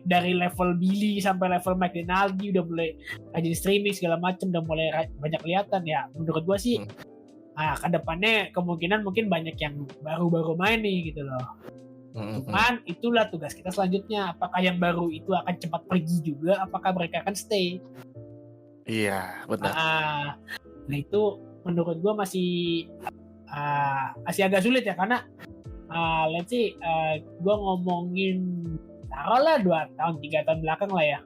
B: dari level Billy sampai level McDonaldi udah mulai rajin streaming segala macam udah mulai banyak kelihatan ya. Menurut gue sih kedepannya kemungkinan mungkin banyak yang baru-baru main nih gitu loh. Cuman itulah tugas kita selanjutnya. Apakah yang baru itu akan cepat pergi juga? Apakah mereka akan stay?
A: Iya, benar.
B: Nah itu menurut gue masih agak sulit ya karena let's say gue ngomongin taruhlah 2 tahun 3 tahun belakang lah ya.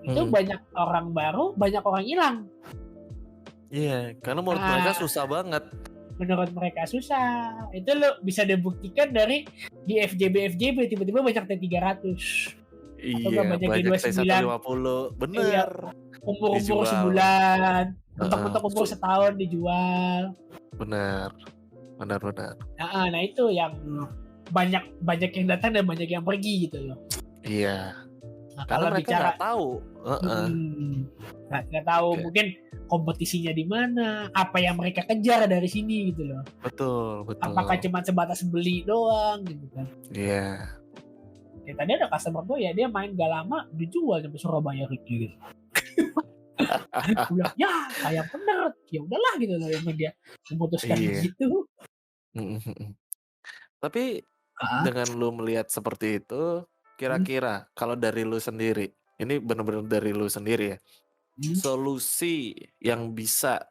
B: Itu banyak orang baru, banyak orang hilang.
A: Iya, karena menurut mereka susah banget.
B: Menurut mereka susah. Itu lo bisa dibuktikan dari di FJB tiba-tiba banyak T300.
A: Iya, banyak T150. Bener.
B: Iya, umur sebulan. Mentok-mentok umur setahun dijual.
A: Bener.
B: Nah itu yang banyak yang datang dan banyak yang pergi gitu loh.
A: Iya.
B: Nah,
A: kalau mereka nggak tahu.
B: Nggak tahu mungkin kompetisinya di mana, apa yang mereka kejar dari sini gitu loh.
A: Betul.
B: Apakah cuma sebatas beli doang gitu kan?
A: Iya.
B: Ya tadi ada customer gue ya dia main gak lama dijual sampai Surabaya gitu. Udah ya sayang bener, ya udahlah gitu loh emang dia memutuskan gitu.
A: Tapi dengan lu melihat seperti itu, kira-kira kalau dari lu sendiri, ini benar-benar dari lu sendiri ya, solusi yang bisa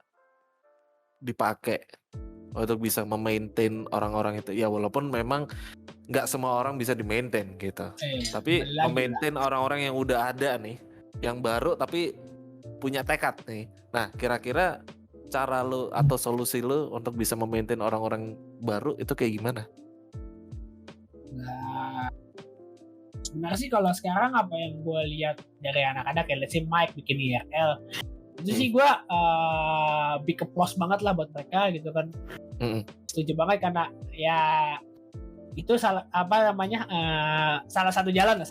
A: dipakai untuk bisa memaintain orang-orang itu ya walaupun memang nggak semua orang bisa di-maintain gitu, tapi memaintain orang-orang yang udah ada nih, yang baru tapi punya tekad nih. Nah kira-kira cara lu atau solusi lu untuk bisa memaintain orang-orang baru itu kayak gimana?
B: Nah, sebenarnya sih kalau sekarang apa yang gue lihat dari anak-anak ya, let's say Mike bikin IRL, Itu sih gue big applause banget lah buat mereka gitu kan. Setuju banget karena ya itu salah satu jalan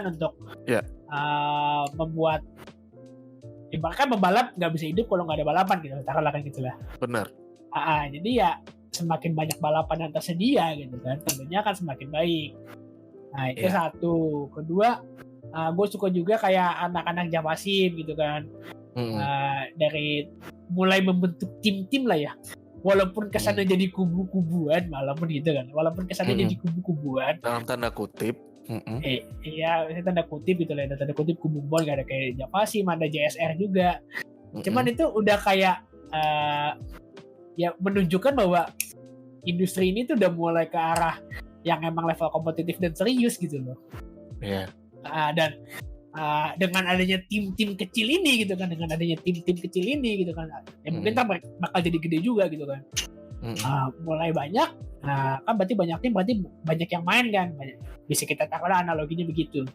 B: untuk membuat bahkan pembalap nggak bisa hidup kalau nggak ada balapan gitu, taruhlah kan gitulah.
A: Benar.
B: Jadi ya semakin banyak balapan yang tersedia gitu kan, tentunya akan semakin baik. Nah itu satu. Kedua, gue suka juga kayak anak-anak Javasim gitu kan. Dari mulai membentuk tim-tim lah ya, walaupun kesannya jadi kubu-kubuan, walaupun gitu kan, walaupun kesannya jadi kubu-kubuan
A: dalam tanda kutip.
B: Iya, tanda kutip gitu lah, tanda kutip kubu-kubuan, gak ada kayak Javasim, ada JSR juga. Cuman itu udah kayak ya menunjukkan bahwa industri ini tuh udah mulai ke arah yang emang level kompetitif dan serius gitu loh. Iya. Dan dengan adanya tim-tim kecil ini gitu kan, gitu kan, ya mungkin kan bakal jadi gede juga gitu kan. Mulai banyak, kan berarti banyak tim, berarti banyak yang main kan, bisa kita taruh analoginya begitu.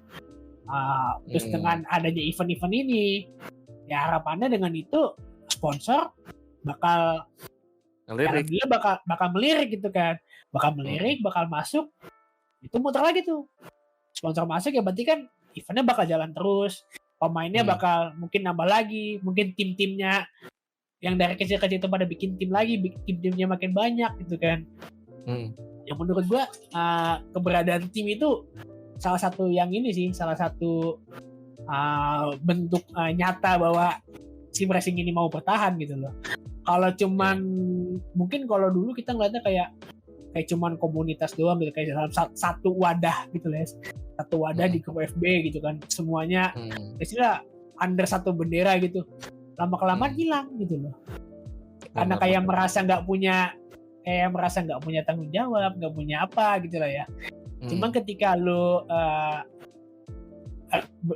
B: Terus dengan adanya event-event ini, ya harapannya dengan itu sponsor bakal melirik. Dia bakal melirik gitu kan, bakal masuk, itu muter lagi tuh. Sponsor masuk ya berarti kan eventnya bakal jalan terus, pemainnya bakal mungkin nambah lagi, mungkin tim-timnya yang dari kecil-kecil itu pada bikin tim lagi, tim-timnya makin banyak gitu kan. Yang menurut gua keberadaan tim itu salah satu bentuk nyata bahwa sim racing ini mau bertahan gitu loh. Kalau cuman mungkin kalau dulu kita ngeliatnya kayak cuman komunitas doang gitu, kayak dalam satu wadah gitu lah, satu wadah di grup FB gitu kan, semuanya istilah under satu bendera gitu, lama-kelamaan hilang gitu loh, karena kayak merasa nggak punya tanggung jawab, nggak punya apa gitu lah ya. Cuman ketika lo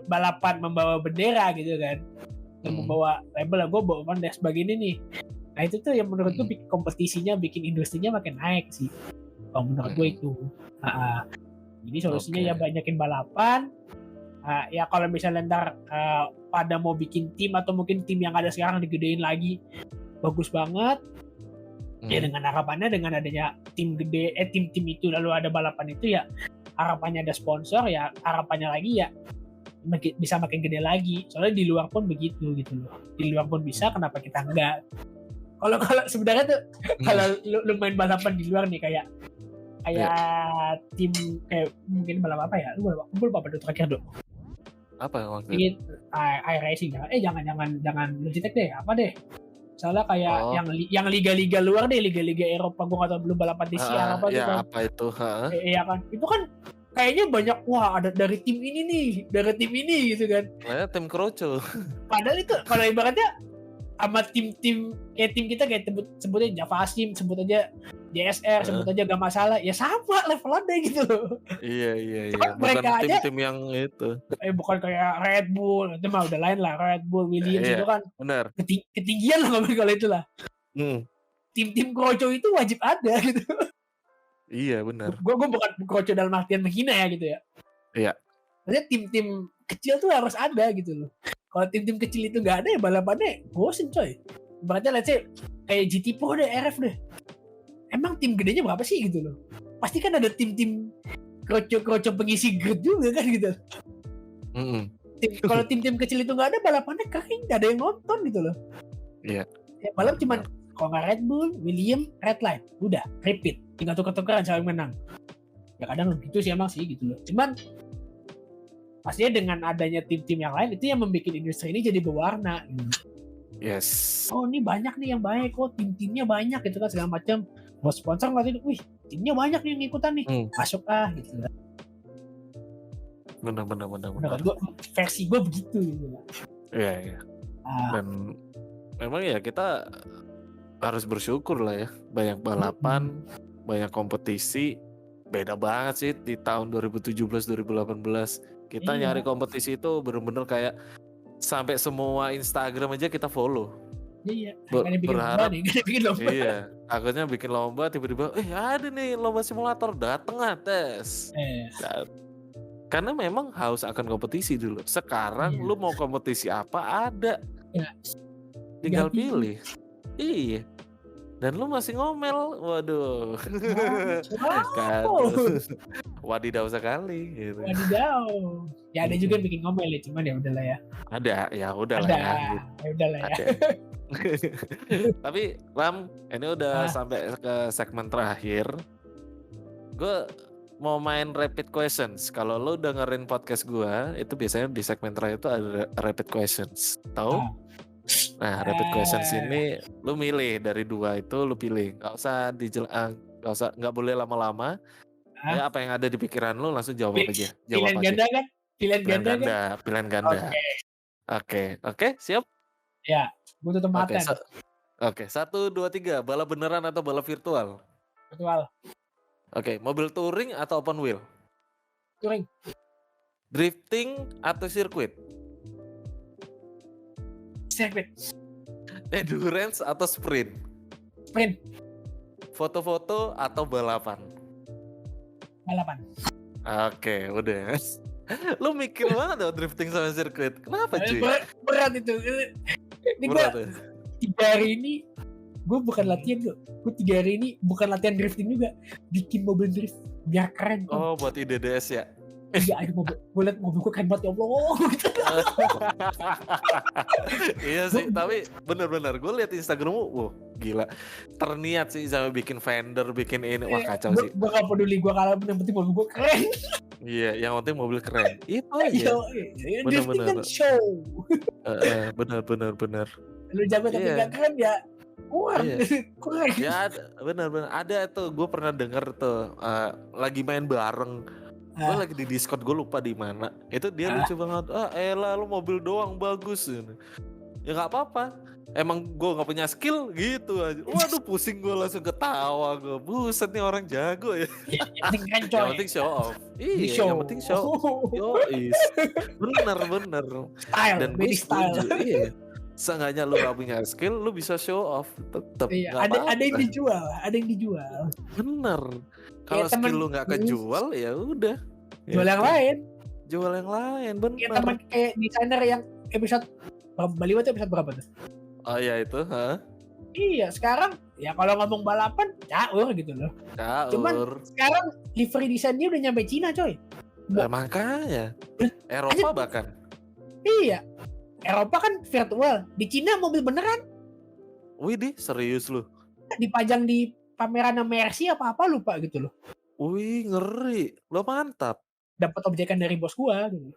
B: balapan membawa bendera gitu kan, membawa label, gue bawa Honda sebagainya nih. Nah itu tuh yang menurut gue bikin kompetisinya, bikin industrinya makin naik sih. Kalau menurut gue itu. Jadi solusinya ya banyakin balapan. Ya kalau misalnya ntar pada mau bikin tim atau mungkin tim yang ada sekarang digedein lagi, bagus banget. Ya dengan harapannya dengan adanya tim gede, tim-tim itu lalu ada balapan itu ya harapannya ada sponsor, ya harapannya lagi ya bisa makin gede lagi. Soalnya di luar pun begitu gitu loh. Di luar pun bisa, kenapa kita enggak? Kalau sebenarnya tuh kalau lu main balapan di luar nih kayak tim kayak mungkin balap apa ya? Lu balap apa tuh terakhir dong?
A: Apa waktu
B: itu? iRacing ya. Jangan Logitech deh, apa deh? Soalnya kayak yang liga-liga luar deh, liga-liga Eropa, gua nggak tahu belum balapan di siang apa gitu.
A: Apa itu?
B: Iya kan? Itu kan kayaknya banyak, wah ada dari tim ini nih, dari tim ini gitu kan.
A: Tim Kroco.
B: Padahal itu kalau ibaratnya sama tim-tim kayak tim kita kayak sebutnya Javasim, sebut aja JSR, sebut aja gak masalah, ya sama levelnya gitu loh.
A: Iya.
B: Bukan mereka
A: tim-tim yang itu.
B: Bukan kayak Red Bull, itu mah udah lain lah. Red Bull, Williams itu kan
A: benar.
B: Ketinggian lah ngomong kalau itulah. Tim-tim kroco itu wajib ada gitu.
A: Iya benar.
B: Gue bukan kroco dalam artian menghina ya gitu ya.
A: Iya.
B: Maksudnya tim-tim kecil tuh harus ada gitu loh. Kalau tim-tim kecil itu nggak ada ya balapannya bosen coy. Berarti let's say kayak GT4 deh, RF deh. Emang tim gedenya berapa sih gitu loh? Pasti kan ada tim-tim kroco pengisi grid juga kan gitu. Kalau tim-tim kecil itu nggak ada balapannya kering, nggak ada yang nonton gitu loh. Iya. Ya, balap cuman kalau nggak Red Bull, Williams, Red Line, udah repeat, tinggal tuker-tukeran saling menang. Ya kadang gitu sih emang sih gitu loh. Cuman pastinya dengan adanya tim-tim yang lain itu yang membuat industri ini jadi berwarna gitu.
A: Yes.
B: Oh ini banyak nih yang baik, tim-timnya banyak gitu kan segala macam. Mau sponsor nggak, wih timnya banyak nih yang ikutan nih, masuk gitu.
A: Benar.
B: Versi gue begitu gitu.
A: Iya. Dan memang ya kita harus bersyukur lah ya, banyak balapan, banyak kompetisi. Beda banget sih di tahun 2017-2018. Kita nyari kompetisi itu bener-bener kayak sampai semua Instagram aja kita follow.
B: Iya.
A: Berharap bikin lomba. Iya. Akhirnya bikin lomba, tiba-tiba ada nih lomba simulator, dateng tes. Karena memang haus akan kompetisi dulu. Sekarang lu mau kompetisi apa ada.
B: Ya.
A: tinggal pilih. Iya. Dan lu masih ngomel, waduh. Kado. Wadidaw sekali gitu.
B: Wadidaw. Ya ada juga yang bikin ngomel ya, cuman ya udahlah ya.
A: Ada, ya udahlah
B: Ada,
A: ya.
B: ya udahlah ya.
A: Tapi Ram, ini udah sampai ke segmen terakhir. Gue mau main rapid questions. Kalau lu dengerin podcast gue, itu biasanya di segmen terakhir itu ada rapid questions. Tahu? Nah, rapid questions ini lu milih dari 2 itu, lu pilih. Nggak boleh lama-lama. Ya, apa yang ada di pikiran lu langsung jawab aja. Jawab
B: Pilihan ganda kan? Pilihan ganda kan?
A: Pilihan ganda. Oke, siap?
B: Ya, gue tutup mata.
A: Oke, 1, 2, 3. Balap beneran atau balap virtual?
B: Virtual.
A: Oke, mobil touring atau open wheel?
B: Touring.
A: Drifting atau sirkuit?
B: Sirkuit.
A: Endurance atau sprint?
B: Sprint.
A: Foto-foto atau balapan?
B: Balapan.
A: Oke, udah. Lu mikir banget dong drifting sama sirkuit. Kenapa cuy?
B: Berat itu. Ini
A: Berat,
B: gue 3 hari ini gue bukan latihan kok. Gue 3 hari ini bukan latihan drifting juga. Bikin mobil drift biar keren.
A: Oh, buat IDDS ya?
B: Iya, ada mobil. Gue liat mobil gue keren banget, ya Allah.
A: Iya sih, tapi bener-bener gue liat Instagrammu, wah gila. Terniat sih sampai bikin fender, bikin ini, wah kacau sih.
B: Gue gak peduli gue kalah, yang penting mobil gue keren.
A: Iya, yang penting mobil keren. Itu aja.
B: Drifting kan show.
A: Bener.
B: Lu jago tapi gak keren ya. Kurang.
A: Ya bener. Ada tuh, gue pernah denger tuh, lagi main bareng. Gue lagi di Discord, gue lupa di mana. Itu dia lucu banget. Elah lu mobil doang bagus. Ya nggak apa-apa. Emang gue nggak punya skill gitu aja. Waduh pusing gue langsung ketawa gue. Buset nih orang jago ya. Yang penting show off. Iya. Yang penting show. Yois. Bener.
B: Style.
A: Dan gue setuju. Iya. Seenggaknya lu gak punya skill, lu bisa show off. Tetep.
B: Iya. Ada yang dijual.
A: Bener. Kalau skill lu gak kejual, ya udah.
B: Jual yang lain.
A: Bener.
B: Kayak teman kayak desainer yang episode Baliwa itu episode berapa tuh?
A: Oh iya itu,
B: Iya, sekarang ya kalau ngomong balapan, caur gitu loh. Cuman sekarang livery design dia udah nyampe Cina, coy.
A: Makanya. Eropa bahkan.
B: Iya. Eropa kan virtual. Di Cina mobil beneran.
A: Widih, serius lu?
B: Dipajang di pameran Mercy apa-apa lupa gitu loh.
A: Wih, ngeri. Lo mantap.
B: Dapat objekan dari bos gua gitu.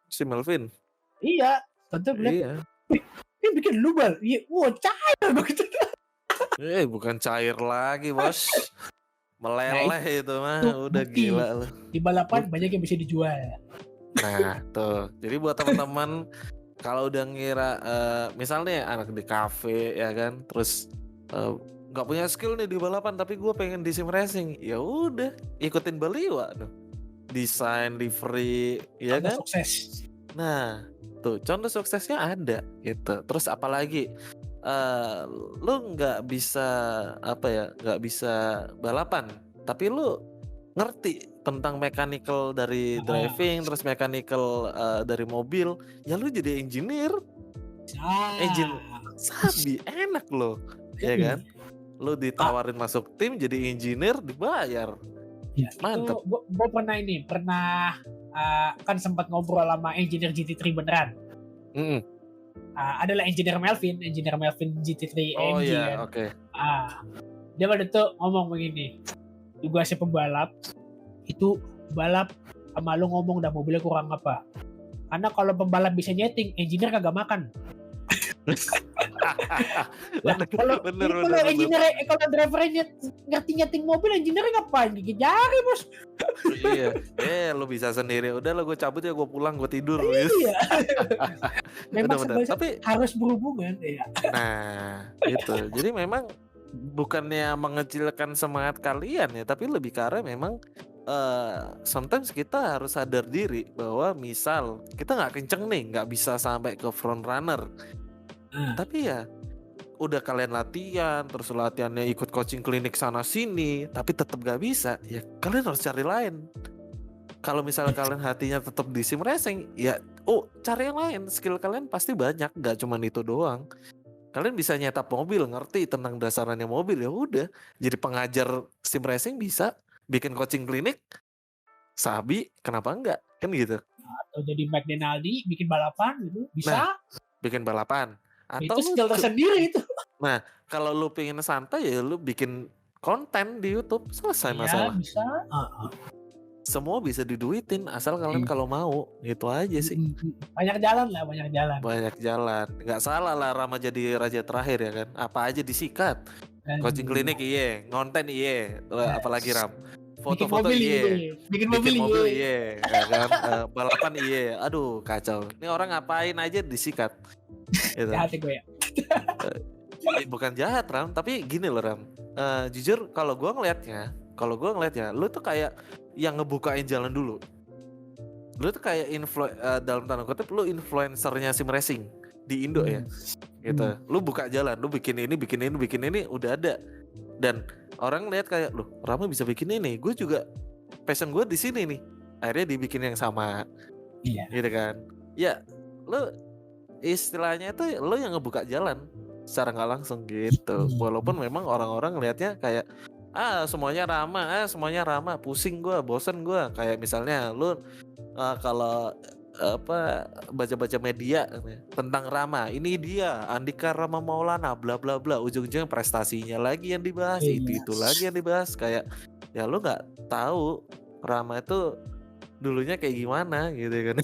A: Si Melvin.
B: Iya, tentu bilang. Iya. Ini bikin lu bal. Iya, wah cair begitu.
A: Bukan cair lagi, Bos. Meleleh itu mah udah gila lu.
B: Di balapan banyak yang bisa dijual.
A: Nah, tuh. Jadi buat teman-teman kalau udah ngira misalnya anak di kafe ya kan, terus nggak punya skill nih di balapan tapi gue pengen di sim racing, ya udah ikutin Baliwa tuh. Desain livery ya kan.
B: Sukses.
A: Nah, tuh contoh suksesnya ada gitu. Terus apalagi lu nggak bisa nggak bisa balapan, tapi lu ngerti tentang mechanical dari driving, terus mechanical dari mobil, ya lu jadi engineer. Engine sabi enak loh, ya kan? Lu ditawarin masuk tim jadi engineer dibayar.
B: Ya,
A: mantap.
B: Gue pernah kan sempat ngobrol sama engineer GT3 beneran. Adalah engineer Melvin GT3
A: oh,
B: engine.
A: Iya, oke.
B: Dia pada tuh ngomong begini, gue si pembalap itu balap sama lu ngomong dah mobilnya kurang apa. Karena kalau pembalap bisa nyeting, engineer kagak makan. Kalau engineer, kalau drivernya ngerti nyeting mobil, engineer ngapain gigit jari bos?
A: Iya, lu bisa sendiri. Udah lo gue cabut ya, gue pulang, gue tidur.
B: Iya. Memang
A: tapi
B: harus berhubungan ya.
A: Nah, itu. Jadi memang bukannya mengecilkan semangat kalian ya, tapi lebih ke arah memang sometimes kita harus sadar diri bahwa misal kita nggak kenceng nih, nggak bisa sampai ke front runner. Tapi ya udah kalian latihan, terus latihannya ikut coaching klinik sana sini, tapi tetap gak bisa, ya kalian harus cari lain. kalau misalnya kalian hatinya tetap di sim racing, ya cari yang lain. Skill kalian pasti banyak, nggak cuma itu doang. Kalian bisa nyetak mobil, ngerti tentang dasarannya mobil, ya udah. Jadi pengajar sim racing bisa, bikin coaching klinik, sabi, kenapa enggak? Kan gitu.
B: Atau jadi McDonald's bikin balapan gitu, bisa.
A: Bikin balapan. Atau
B: Itu skill tersendiri itu.
A: Nah, kalau lu pengen santai ya lu bikin konten di YouTube, selesai masalah.
B: Bisa.
A: Semua bisa diduitin asal kalian kalau mau, gitu aja sih.
B: Banyak jalan lah, banyak jalan.
A: Banyak jalan, nggak salah lah Rama jadi raja terakhir ya kan. Apa aja disikat. Coaching klinik iye, ngonten iye, apalagi Ram. Foto-foto iye,
B: bikin mobil
A: iye, ya kan. Balapan iye, aduh kacau. Ini orang ngapain aja disikat. Gitu.
B: Jahat gue ya.
A: Bukan jahat Ram, tapi gini loh Ram. Jujur kalau gue ngelihatnya, lu tuh kayak yang ngebukain jalan dulu. Lu tuh kayak dalam tanda kutip lu influencernya sim racing di Indo ya. Gitu. Lu buka jalan, lu bikin ini udah ada. Dan orang lihat kayak, loh, Rama bisa bikin ini. Gue juga passion gue di sini nih. Akhirnya dibikin yang sama.
B: Iya.
A: Gitu kan. Ya, lu istilahnya itu lu yang ngebuka jalan secara nggak langsung gitu. Walaupun memang orang-orang ngelihatnya kayak semuanya Rama, pusing gue, bosen gue. Kayak misalnya lu kalau baca-baca media tentang Rama, ini dia Andika Rama Maulana, bla bla bla, ujung-ujungnya prestasinya lagi yang dibahas, itu lagi yang dibahas. Kayak ya lu nggak tahu Rama itu dulunya kayak gimana gitu kan.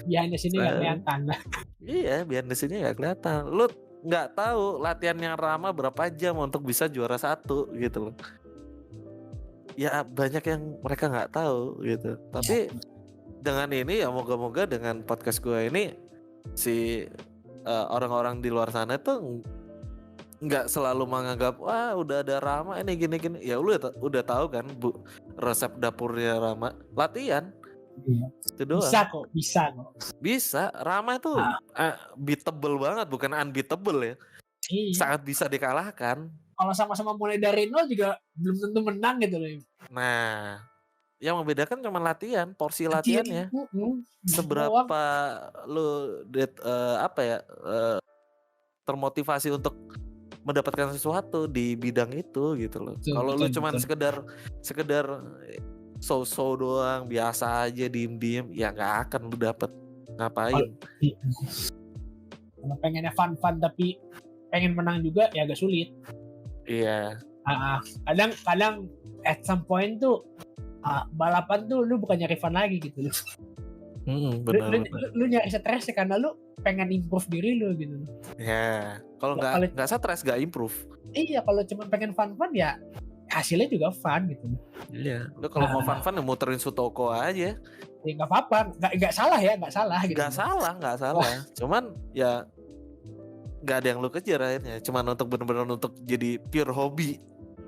B: Biar di sini nggak kelihatan.
A: Iya, biar di sini nggak kelihatan. Lu nggak tahu latihannya Rama berapa jam untuk bisa juara 1 gitu loh. Ya banyak yang mereka nggak tahu gitu. Tapi dengan ini ya moga-moga dengan podcast gue ini si orang-orang di luar sana tuh nggak selalu menganggap wah udah ada Rama ini gini-gini. Ya lu udah tahu kan resep dapurnya Rama, latihan. Itu doang.
B: Bisa kok.
A: Bisa. Rama itu beatable banget, bukan unbeatable ya.
B: Iya.
A: Sangat bisa dikalahkan.
B: Kalau sama-sama mulai dari nol juga belum tentu menang gitu loh.
A: Nah, yang membedakan cuma latihan, porsi latihannya. Seberapa lu termotivasi untuk mendapatkan sesuatu di bidang itu gitu loh. Kalau lu cuma sekedar so doang, biasa aja diem-diem, ya nggak akan lu dapet. Ngapain?
B: Kalau pengennya fun tapi pengen menang juga ya agak sulit.
A: Iya.
B: Kadang at some point tuh balapan tuh lu bukan nyari fun lagi gitu loh.
A: Benar.
B: Lu nyari stres ya karena lu pengen improve diri lu gitu.
A: Ya, kalau nggak stres nggak improve.
B: Iya, kalau cuma pengen fun ya hasilnya juga fun gitu.
A: Iya, lu kalau mau fun ya muterin Sutoko aja.
B: Ya nggak apa-apa, nggak salah ya, nggak salah gitu.
A: Nggak salah. Cuman ya nggak ada yang lu kejar akhirnya. Cuman untuk benar-benar untuk jadi pure hobi,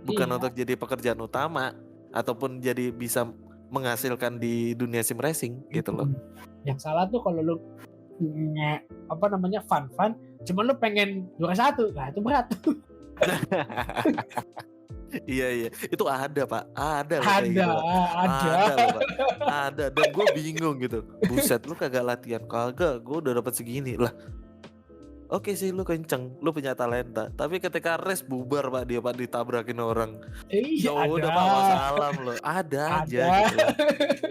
A: bukan untuk jadi pekerjaan utama ataupun jadi bisa menghasilkan di dunia sim racing gitu loh.
B: Yang salah tuh kalau lu fun, cuman lu pengen juara 1, nah itu berat.
A: Iya, itu ada Pak, ada
B: gitu,
A: ada, dan gue bingung gitu, buset lu kagak latihan, kagak, gue udah dapat segini lah. Oke sih lu kenceng, lu punya talenta, tapi ketika race bubar Pak, dia Pak ditabrakin orang. Ya udah Pak, wassalam lo. Ada aja gitu.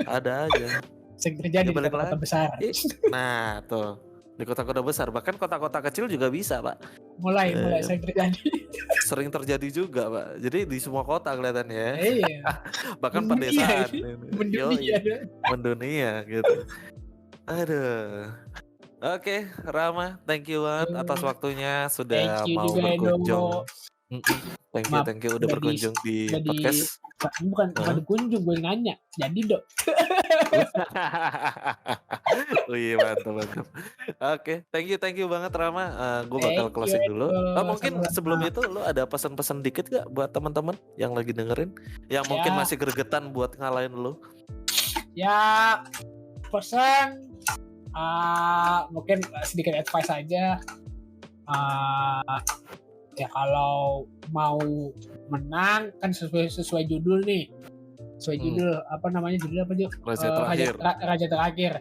A: Ada aja.
B: Sering terjadi di kota-kota besar.
A: Nah tuh, di kota-kota besar, bahkan kota-kota kecil juga bisa Pak.
B: Mulai sering terjadi.
A: Sering terjadi juga Pak. Jadi di semua kota kelihatannya.
B: Iya.
A: Bahkan pedesaan. Mendunia gitu. Aduh. Oke, Rama, thank you banget atas waktunya sudah mau berkunjung. Thank you udah berkunjung di podcast.
B: Bukan berkunjung, gue nanya. Jadi dok.
A: Oh iya, mantap. Oke, thank you banget Rama. Gue bakal closing dulu. Mungkin sebelum itu lo ada pesan-pesan dikit gak buat teman-teman yang lagi dengerin, yang mungkin masih gregetan buat ngalahin lo?
B: Ya, pesan mungkin sedikit advice aja. Ya kalau mau menang kan sesuai judul nih, sesuai judul apa namanya judul apa Ju?
A: Raja terakhir.
B: Raja terakhir.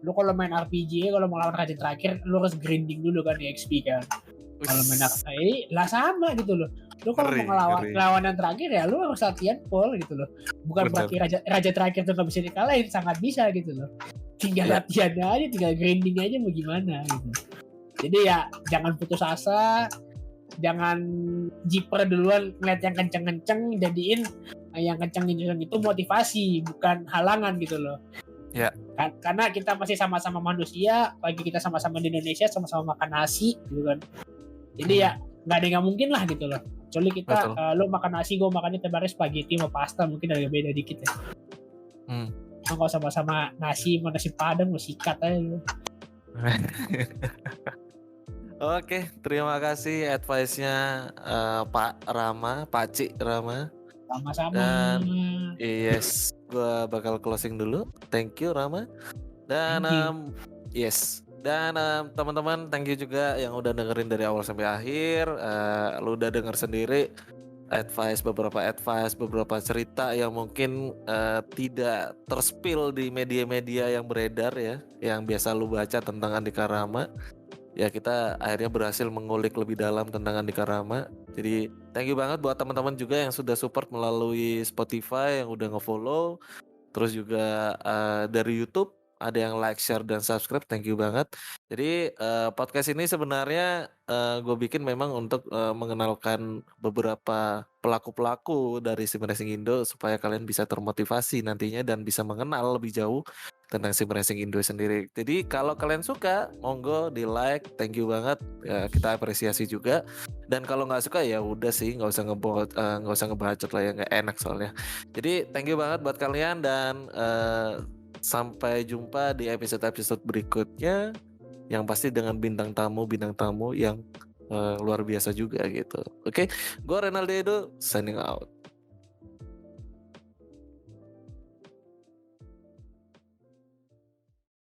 B: Lu kalau main RPG kalau mau lawan raja terakhir lu harus grinding dulu kan di XP kan. Kalau main lah sama gitu loh. Lu kalau mau ngelawan yang terakhir ya lu harus latihan full gitu loh. Bukan berarti raja terakhir tuh nggak bisa dikalahin, sangat bisa gitu loh. Tinggal latihannya aja, tinggal grinding aja mau gimana gitu. Jadi ya jangan putus asa, jangan jiper duluan ngeliat yang kenceng-kenceng, jadiin yang kenceng itu motivasi bukan halangan gitu loh.
A: Ya.
B: Karena kita masih sama-sama manusia, pagi kita sama-sama di Indonesia, sama-sama makan nasi gitu kan. Jadi ya nggak ada yang nggak mungkin lah gitu loh. Kecuali kita lo makan nasi, gue makannya tebarnya spaghetti sama pasta, mungkin agak beda dikit ya. Kalau sama-sama nasi, mau nasi padang, mau sikat aja gitu.
A: Oke, terima kasih advice-nya Pak Rama, Pak Cik Rama.
B: Sama-sama.
A: Dan yes, gue bakal closing dulu. Thank you Rama. Dan yes. Dan teman-teman, thank you juga yang udah dengerin dari awal sampai akhir. Lu udah denger sendiri beberapa cerita yang mungkin tidak terspill di media-media yang beredar ya, yang biasa lu baca tentang Andika Rama. Ya kita akhirnya berhasil mengulik lebih dalam tentang Andika Rama. Jadi thank you banget buat teman-teman juga yang sudah support melalui Spotify, yang udah nge-follow. Terus juga dari YouTube ada yang like, share, dan subscribe. Thank you banget. Jadi podcast ini sebenarnya gue bikin memang untuk mengenalkan beberapa pelaku-pelaku dari Sim Racing Indo supaya kalian bisa termotivasi nantinya dan bisa mengenal lebih jauh tentang Sim Racing Indo sendiri. Jadi kalau kalian suka, monggo di like. Thank you banget. Ya, kita apresiasi juga. Dan kalau nggak suka ya udah sih, nggak usah ngebacot lah ya, nggak enak soalnya. Jadi thank you banget buat kalian dan sampai jumpa di episode-episode berikutnya yang pasti dengan bintang tamu yang luar biasa juga gitu. Oke, gue Renaldo Edo signing out.